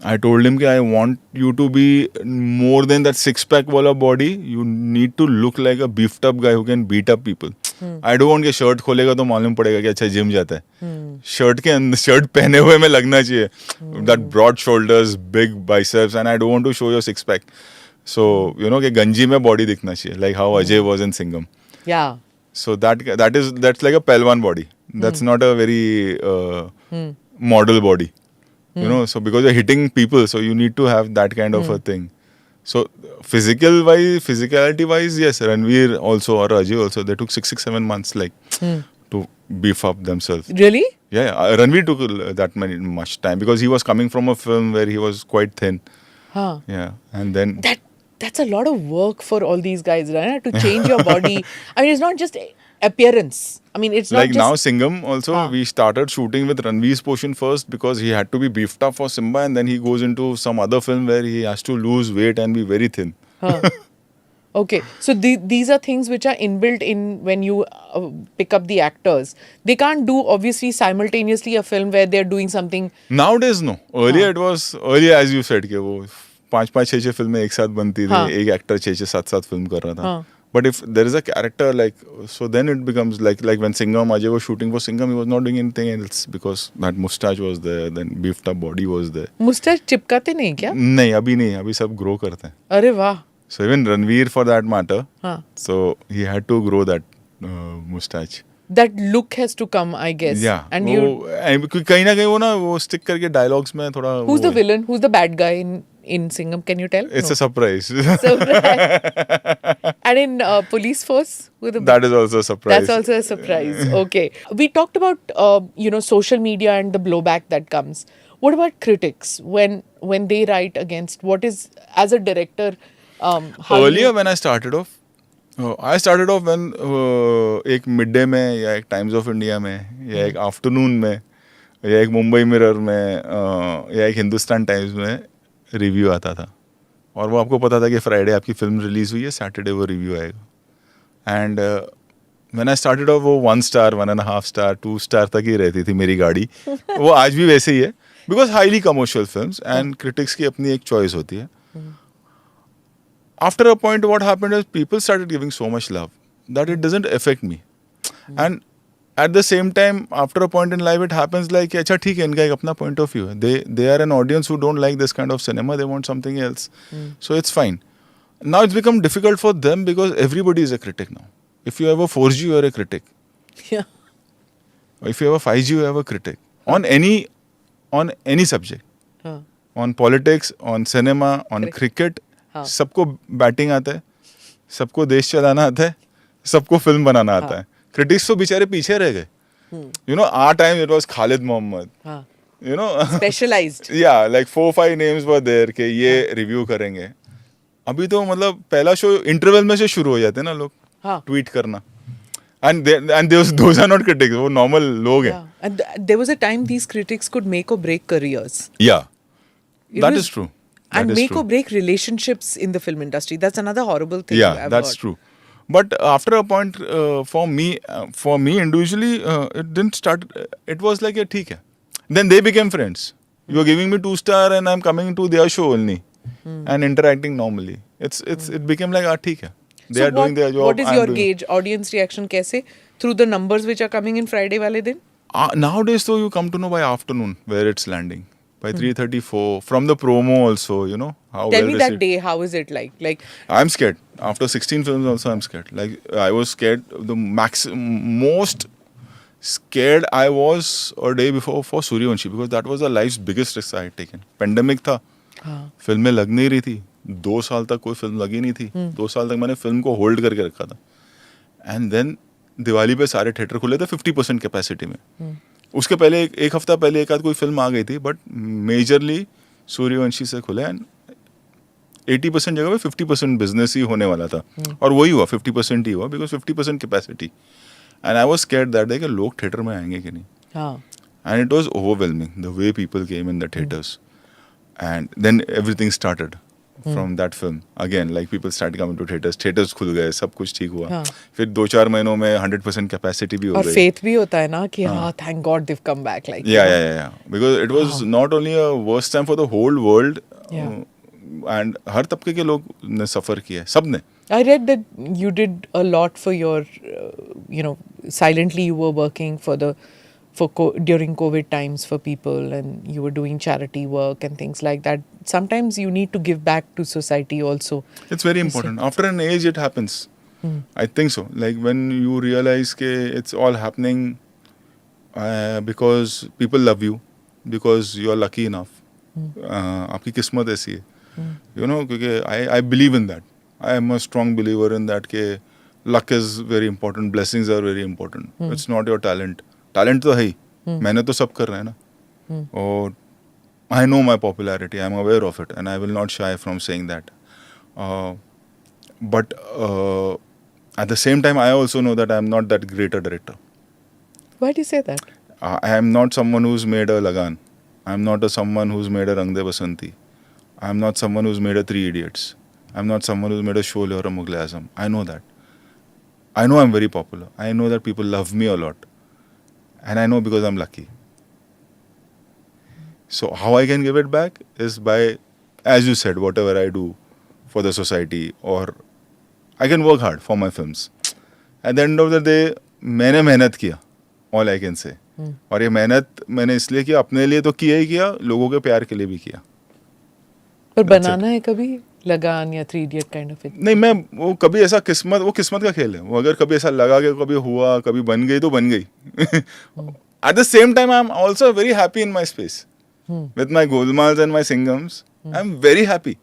I told him that I want you to be more than that six-pack wala body. You need to look like a beefed up guy who can beat up people. I don't want कि shirt खोलेगा तो मालूम पड़ेगा कि अच्छा gym जाता है. Shirt के अंदर शर्ट पहने हुए में लगना चाहिए. That broad shoulders, big biceps, and I don't want to show your six pack. So you know कि गंजी में body दिखना चाहिए, like how Ajay was in Singham. Yeah. So that's like a Pelwan body. That's not a very model body. You know, so because you're hitting people, so you need to have that kind of a thing. So physicality wise, yes, Ranveer also or Ajay also, they took 6-7 months like to beef up themselves. Really? Yeah, Ranveer took that much time because he was coming from a film where he was quite thin. Huh. Yeah, and then That's a lot of work for all these guys, right? To change your body. I mean, it's not just appearance. I mean, it's not like just... now Singham also, we started shooting with Ranveer's portion first because he had to be beefed up for Simba, and then he goes into some other film where he has to lose weight and be very thin. Huh. Okay, so these are things which are inbuilt in when you pick up the actors. They can't do obviously simultaneously a film where they're doing something. Nowadays no. Earlier it was, earlier as you said, कि वो 5-6 फिल्में एक साथ बनती थी, एक actor 6-7 film कर रहा था. But if there is a character like, so then it becomes like when Singham Ajay was shooting for Singham, he was not doing anything else because that mustache was there, then beefed up body was there. Mustache चिपकाते नहीं क्या? नहीं, अभी नहीं, अभी सब grow करते हैं. अरे वाह. So even Ranveer for that matter, so he had to grow that mustache. That look has to come, I guess. Yeah. And कहीं ना कहीं वो ना वो stick करके dialogues में थोड़ा. Who's the villain? Who's the bad guy in Singham? Can you tell? It's a surprise. Surprise. And in police force, that is also a surprise. That's also a surprise. Okay. We talked about social media and the blowback that comes. What about critics when they write against? What is, as a director? Earlier when I started off when एक midday में या एक Times of India में या एक afternoon में या एक मुंबई मिरर में या एक हिंदुस्तान टाइम्स में रिव्यू आता था और वो आपको पता था कि फ्राइडे आपकी फिल्म रिलीज हुई है, सैटरडे वो रिव्यू आएगा. And when I started off वो 1 स्टार 1.5 स्टार 2 स्टार तक ही रहती थी मेरी गाड़ी. वो आज भी वैसे ही है because highly commercial films and critics की अपनी एक चॉइस होती है. After a point, what happened is people started giving so much love that it doesn't affect me. And at the same time, after a point in life, it happens like, अच्छा ठीक है, इनका एक अपना point of view है. They are an audience who don't like this kind of cinema. They want something else. So it's fine. Now it's become difficult for them because everybody is a critic now. If you have a 4G, you are a critic. Yeah. If you have a 5G, you have a critic. On any subject. On politics, on cinema, on cricket. सबको batting आता है, सबको देश चलाना आता है, सबको film बनाना आता है. क्रिटिक्स तो बेचारे पीछे रह गए. You know, our time it was Khalid Mohammed. You know, Specialized. Yeah, like 4-5 names were there कि ये रिव्यू करेंगे. अभी तो मतलब पहला शो इंटरवल में से शुरू हो जाते हैं ना लोग ट्वीट करना. And those are not critics, वो normal लोग हैं. And there was a time these critics could make or break careers. Yeah, that is true. And make or break relationships in the film industry. That's another horrible thing. Yeah, that's true. But after a point, for me individually, it didn't start. It was like, ठीक है. Then they became friends. You are giving me 2-star, and I'm coming to their show only and interacting normally. It became like, ठीक है. They are doing their job. What is your gauge? Audience reaction कैसे? Through the numbers which are coming in Friday वाले दिन? Nowadays, though, you come to know by afternoon where it's landing. By 3:34, from the promo also, you know how. Tell me that day. How is it like? Like I'm scared. After 16 films, also I'm scared. Like I was scared. The most scared I was a day before for Suryavanshi because that was the life's biggest risk I had taken. Pandemic था. फिल्में लग नहीं रही थी. 2 साल तक कोई film लगी नहीं थी. 2 साल तक मैंने फिल्म को होल्ड करके रखा था. And then दिवाली पे सारे थिएटर खुले थे 50% कैपेसिटी में. उसके पहले एक हफ्ता पहले एक आध कोई फिल्म आ गई थी बट मेजरली सूर्यवंशी से खुले एंड 80% जगह पे 50% बिजनेस ही होने वाला था और वही हुआ 50% ही हुआ because 50% capacity and I was scared that day कि लोग थिएटर में आएंगे कि नहीं and it was overwhelming the way people came in the theatres and then everything started from that film again like people started coming to theaters खुल गए सब कुछ ठीक हुआ फिर 2-4 महीनों में 100% कैपेसिटी भी हो गई और faith भी होता है ना कि thank God they've come back like yeah because it was not only a worst time for the whole world and हर तबके के लोग ने सफर किया सब ने I read that you did a lot for your silently you were working during COVID times for people and you were doing charity work and things like that. Sometimes you need to give back to society also. It's very important. After an age it happens. I think so. Like when you realize that it's all happening because people love you, because you are lucky enough. आपकी किस्मत ऐसी है. You know, क्योंकि I believe in that. I am a strong believer in that कि luck is very important, blessings are very important. It's not your talent. Talent तो है ही मैंने तो सब कर रहे हैं ना और I know my popularity I am aware of it and I will not shy from saying that but at the same time I also know that I am not that great a director why do you say that I am not someone who is made a Lagaan I am not someone who is made a Rang De Basanti I am not someone who is made a 3 Idiots I am not someone who is made a Sholay और a Mughal Azam I know that I know I am very popular I know that people love me a lot and I know because I'm lucky. So how I can give it back is by, as you said, whatever I do for the society or I can work hard for my films. At the end of the day, मैंने मेहनत किया, all I can say. और ये मेहनत मैंने इसलिए किया अपने लिए तो किया ही किया लोगों के प्यार के लिए भी किया. पर बनाना है कभी लगान या 3 Idiot kind of it? नहीं मैं वो कभी ऐसा वो किस्मत का खेल है वो अगर कभी ऐसा लगा कि कभी हुआ कभी बन गई तो बन गई at the same time I am also very happy in my space with my Golmaals and my Singhams I am very happy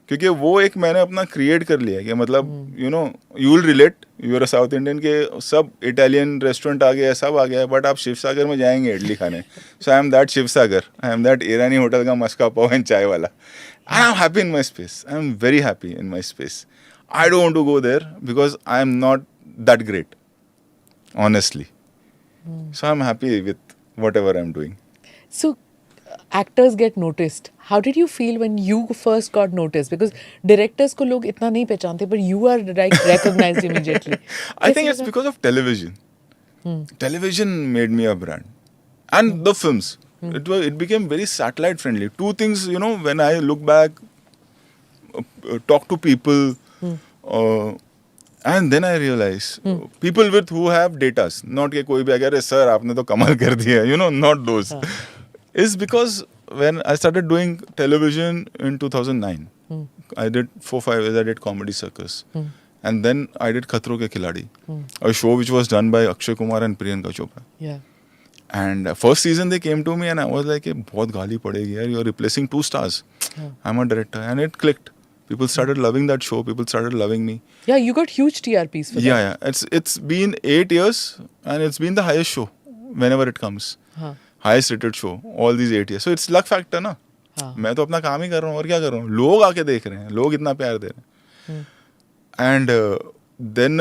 क्योंकि वो एक मैंने अपना क्रिएट कर लिया कि मतलब you know you will relate you are South Indian के सब इटालियन रेस्टोरेंट आ गया सब आ गया बट आप शिव सागर में जाएंगे इडली खाने so I am that Shiv Sagar I am that Irani hotel का मस्का पाव एंड चाय वाला I am happy in my space. I am very happy in my space. I don't want to go there because I am not that great, honestly. So I am happy with whatever I am doing. So actors get noticed. How did you feel when you first got noticed? Because directors को लोग इतना नहीं पहचानते, but you are recognized immediately. I think it's because of television. Television made me a brand, and the films. It became very satellite friendly. 2 things, you know, when I look back, talk to people, And then I realized people with who have datas, not कि कोई भी आ गया अरे sir आपने तो कमाल कर दिया, you know, not those. Is because when I started doing television in 2009, I did 4-5 years. I did Comedy Circus, and then I did Khatro Ke Khiladi, a show which was done by Akshay Kumar and Priyanka Chopra. Yeah. And first season they came to me and I was like, बहुत गाली पड़ेगी यार, you're replacing 2 stars. I'm a director, and it clicked. People started loving that show. People started loving me. Yeah, you got huge TRPs for that. Yeah. It's been 8 years and it's been the highest show whenever it comes. Highest rated show all these 8 years. So it's luck factor ना. मैं तो अपना काम ही कर रहा हूँ और क्या कर रहा हूँ. लोग आके देख रहे हैं. लोग इतना प्यार दे रहे हैं. And then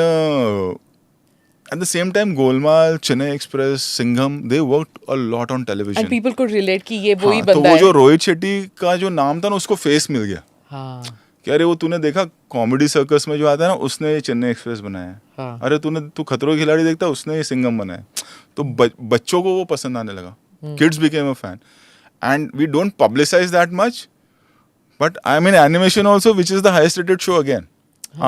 at the same time Golmaal, Chennai Express, Singham, they worked a lot on television. And people could relate कि ये वही तो बंदा वो है. जो रोहित शेट्टी का जो नाम था ना उसको फेस मिल गया. हाँ. कि अरे वो तूने देखा कॉमेडी सर्कस में जो आता है ना उसने ये चेन्नई एक्सप्रेस बनाया है. हाँ. अरे तू खतरों के खिलाड़ी देखता उसने ये सिंघम बनाया. तो बच्चों को वो पसंद आने लगा. Kids became a fan and we don't publicise that much but I am in animation also which is the highest rated show again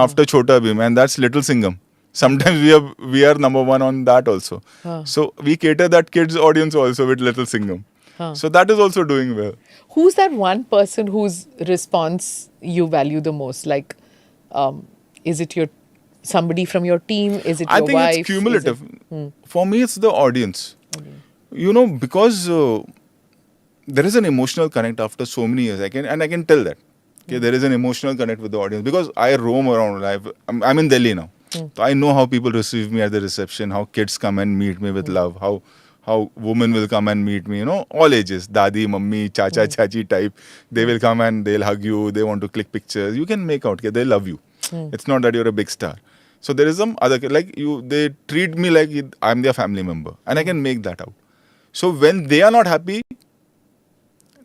after Chhota Bheem and that's little Singham. Sometimes we are number 1 on that also. So we cater that kids audience also with Little Singham. So that is also doing well. Who's that one person whose response you value the most? Like, is it somebody from your team? Is it your wife? I think it's cumulative. For me, it's the audience. You know, because there is an emotional connect after so many years. I can tell that. Okay, there is an emotional connect with the audience because I roam around. I'm in Delhi now. So I know how people receive me at the reception, how kids come and meet me with love, how women will come and meet me, you know, all ages, dadi, mummy, chacha, chachi type. They will come and they'll hug you, they want to click pictures. You can make out, they love you. It's not that you're a big star. So there is some other, like they treat me like I'm their family member and I can make that out. So when they are not happy,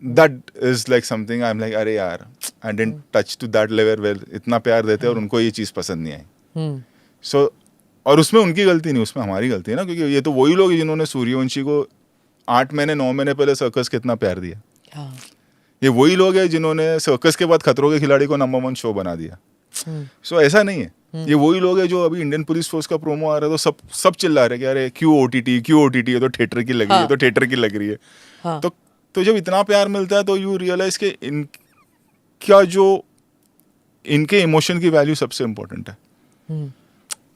that is like something I'm like, अरे यार, I didn't touch to that level where इतना प्यार देते और उनको ये चीज़ पसंद नहीं आई. So, और उसमें उनकी गलती नहीं, उसमें हमारी गलती है ना, क्योंकि ये तो वही लोग हैं जिन्होंने सूर्यवंशी को 8 महीने 9 महीने पहले सर्कस कितना प्यार दिया. ये वही लोग हैं जिन्होंने सर्कस के बाद खतरों के खिलाड़ी को नंबर 1 शो बना दिया. So, ऐसा नहीं है. ये वही लोग हैं जो अभी इंडियन पुलिस फोर्स का प्रोमो आ रहा है तो सब चिल्ला रहे कि अरे क्यों OTT है तो थिएटर की लग रही है, तो थिएटर की लग रही है. तो जब इतना प्यार मिलता है तो यू रियलाइज कि इनके इमोशन की वैल्यू सबसे इम्पोर्टेंट है.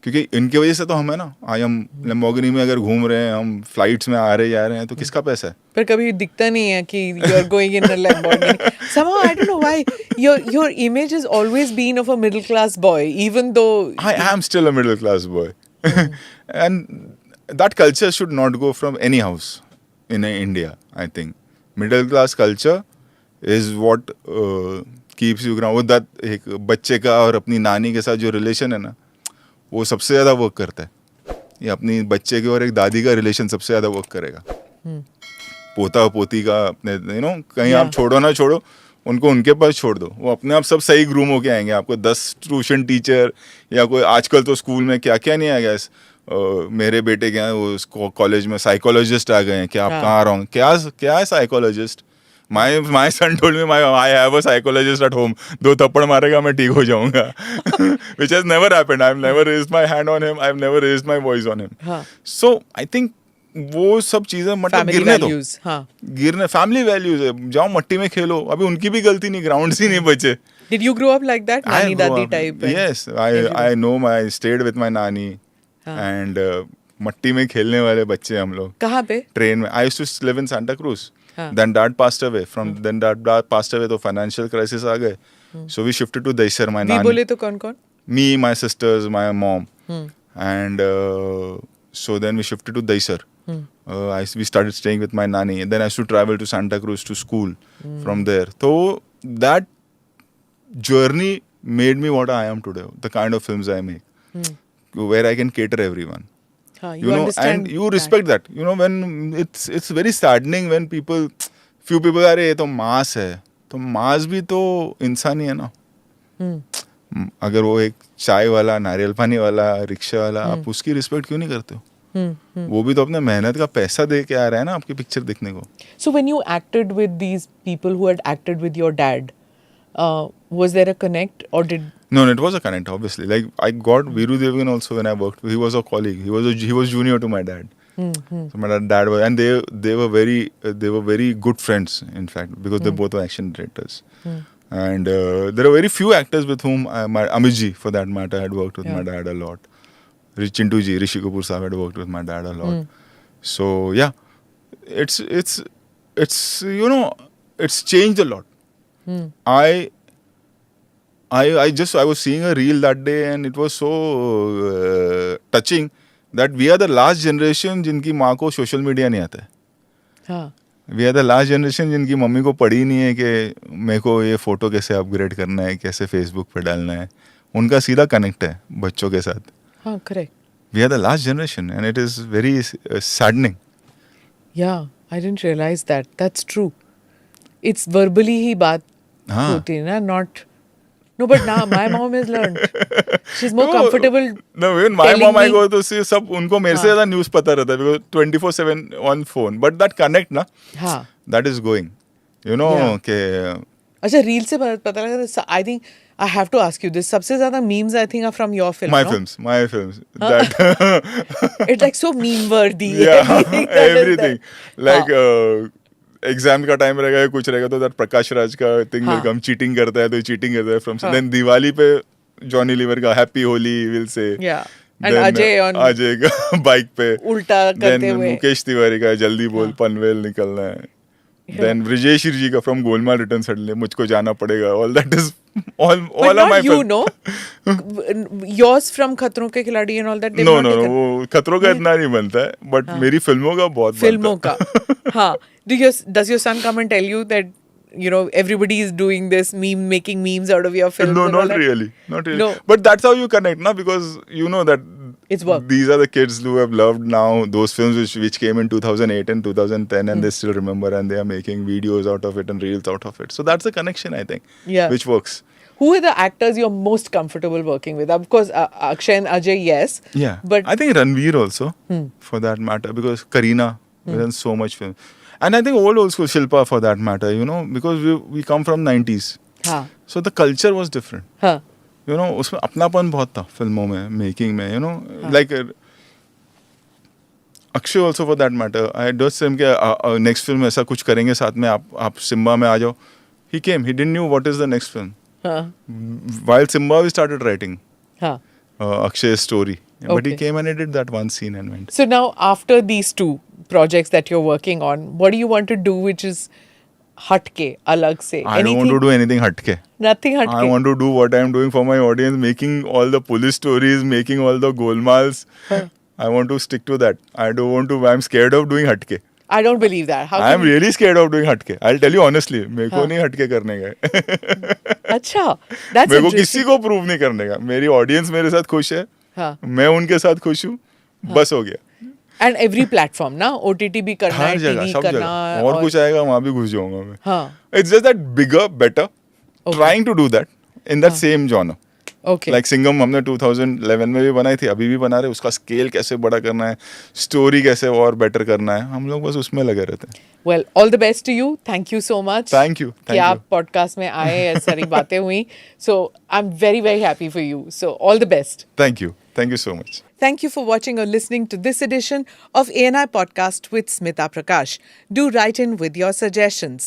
क्योंकि इनकी वजह से तो हम है ना, आज हम लैम्बोर्गिनी में अगर घूम रहे हैं, हम फ्लाइट्स में आ रहे जा रहे हैं, तो किसका पैसा है? पर कभी दिखता नहीं है कि you are going in a Lamborghini. Somehow I don't know why your image has always been of a middle class boy, even though I am still a middle class boy, and that culture should not go from any house in India. I think middle class culture is what keeps you grounded. That एक बच्चे का और अपनी नानी के साथ जो relation है ना, वो सबसे ज़्यादा वर्क करता है. ये अपनी बच्चे के और एक दादी का रिलेशन सबसे ज़्यादा वर्क करेगा. पोता पोती का अपने कहीं आप छोड़ो ना छोड़ो, उनको उनके पास छोड़ दो, वो अपने आप सब सही ग्रूम होके आएंगे. आपको 10 ट्यूशन टीचर या कोई आजकल तो स्कूल में क्या क्या नहीं आ गया. मेरे बेटे क्या है, वो कॉलेज में साइकोलॉजिस्ट आ गए हैं कि आप कहाँ रहो. क्या है psychologist? My son told me I have a psychologist at home. 2 थप्पड़ मारेगा मैं ठीक हो जाऊंगा. Which has never happened. I've never raised my hand on him. I've never raised my voice on him. So I think वो सब चीजें मतलब गिरने दो. गिरने फैमिली वैल्यूज है. जाओ मट्टी में खेलो. अभी उनकी भी गलती नहीं, ग्राउंड ही नहीं बचे. Did you grow up like that? Nani dadi type? Yes, I know. I stayed with my nani and मट्टी में खेलने वाले बच्चे हम लोग. कहाँ पे? ट्रेन में. I used to live in Santa Cruz. Then dad passed away. Then dad passed away, तो financial crisis आ गए. So we shifted to Daisar. My nani. बोले तो कौन? Me, my sisters, my mom. And so then we shifted to Daisar. We started staying with my nani. And then I used to travel to Santa Cruz to school from there. So that journey made me what I am today. The kind of films I make, where I can cater everyone. You know, and you respect that. You know, when it's very saddening when few people are ये तो मास है, तो मास भी तो इंसान ही है ना. अगर वो एक चाय वाला, नारियल पानी वाला, रिक्शा वाला, आप उसकी रिस्पेक्ट क्यों नहीं करते हो? वो भी तो अपने मेहनत का पैसा दे के आ रहा है ना आपकी पिक्चर देखने को. So when you acted with these people who had acted with your dad, was there a connect or did No, it was a connect, obviously. Like I got Viru Devan also when I worked. He was a colleague. He was junior to my dad. So my dad was, and they were very good friends, in fact, because they both were action directors. And there are very few actors with whom my Amit ji, for that matter, had worked with my dad a lot. Chintu ji, Rishi Kapoor sahab had worked with my dad a lot. So yeah, it's it's changed a lot. I was seeing a reel that day and it was so touching that we are the last generation जिनकी माँ को social media नहीं आता है. हाँ. We are the last generation जिनकी mummy को पड़ी नहीं है कि मेरे को ये फोटो कैसे अपग्रेड करना है, कैसे फेसबुक पे डालना है. उनका सीधा कनेक्ट है बच्चों के साथ. हाँ, correct. We are the last generation and it is very saddening. Yeah, I didn't realize that. That's true. It's verbally ही बात होती है ना, not. No, but now my mom has learned. She's more comfortable. No, even my mom, I go to see सब उनको मेरे से ज़्यादा news पता रहता है because 24/7 on phone. But that connect ना, that is going. You know के. अच्छा, reel से पता लगा. I think I have to ask you this. सबसे ज़्यादा memes I think are from your film. My films. That it's like so meme worthy. Yeah, everything. Like exam का time रहेगा या कुछ रहेगा तो दैट प्रकाश राज का थिंग विल कम. चीटिंग करता है तो चीटिंग करता है फ्रॉम. देन दिवाली पे जॉनी लीवर का happy Holi will say. And Ajay का बाइक पे उल्टा करते हुए. मुकेश तिवारी का जल्दी बोल पनवेल निकलना है. देन ब्रिजेश जी का फ्रॉम गोलमाल रिटर्न सडनली मुझको जाना पड़ेगा. All that is all of my you know yours from खतरों के खिलाड़ी and all that. No, वो खतरों का इतना नहीं बनता है बट मेरी फिल्मों का बहुत फिल्मों का. हाँ. Does your son come and tell you that everybody is doing this making memes out of your film? No, not really. No. But that's how you connect, na, because you know that it's work. These are the kids who have loved now those films which came in 2008 and 2010 and they still remember and they are making videos out of it and reels out of it. So that's the connection, I think, which works. Who are the actors you're most comfortable working with? Of course, Akshay and Ajay, yes. Yeah. But I think Ranveer also, for that matter, because Kareena, we've done so much film. And I think old school Shilpa, for that matter, because we come from 90s. So the culture was different. उसमें अपनापन बहुत था फिल्मों में, making में, like Akshay also for that matter. I just him कि next film ऐसा कुछ करेंगे साथ में, आप सिम्बा में आ जाओ. He came. He didn't know what is the next film. While Simba, we started writing Akshay's story. But he came and he did that one scene and went. So now, after these two projects that you're working on, what do you want to do which is hatke, alag se? I don't want to do anything hatke. Nothing hatke. I want to do what I'm doing for my audience, making all the police stories, making all the golmals. I want to stick to that. I'm scared of doing hatke. I don't believe that. I'm really scared of doing hatke. I'll tell you honestly. मेरे को नहीं हटके करने का. अच्छा, that's मेरे को किसी को प्रूव नहीं करने का. मेरी ऑडियंस मेरे साथ खुश है. मैं उनके साथ खुश हूँ. बस हो गया. And every platform ना, OTT भी करना है, TV करना है. और कुछ आएगा वहाँ भी घुस जाऊँगा मैं. It's just that bigger, better. Trying to do that in that same genre. Okay. Like Singham हमने 2011 में भी बनाई थी, अभी भी बना रहे. उसका स्केल कैसे बड़ा करना है, स्टोरी कैसे और बेटर करना है, हम लोग बस उसमें लगे रहते हैं. Well, all the best to you. Thank you so much. Thank you. कि आप पॉडकास्ट में आए, ऐसी सारी बातें हुई. So I'm very, very happy for you. So all the best. Thank you. Thank you so much. Thank you for watching or listening to this edition of ANI Podcast with Smita Prakash. Do write in with your suggestions.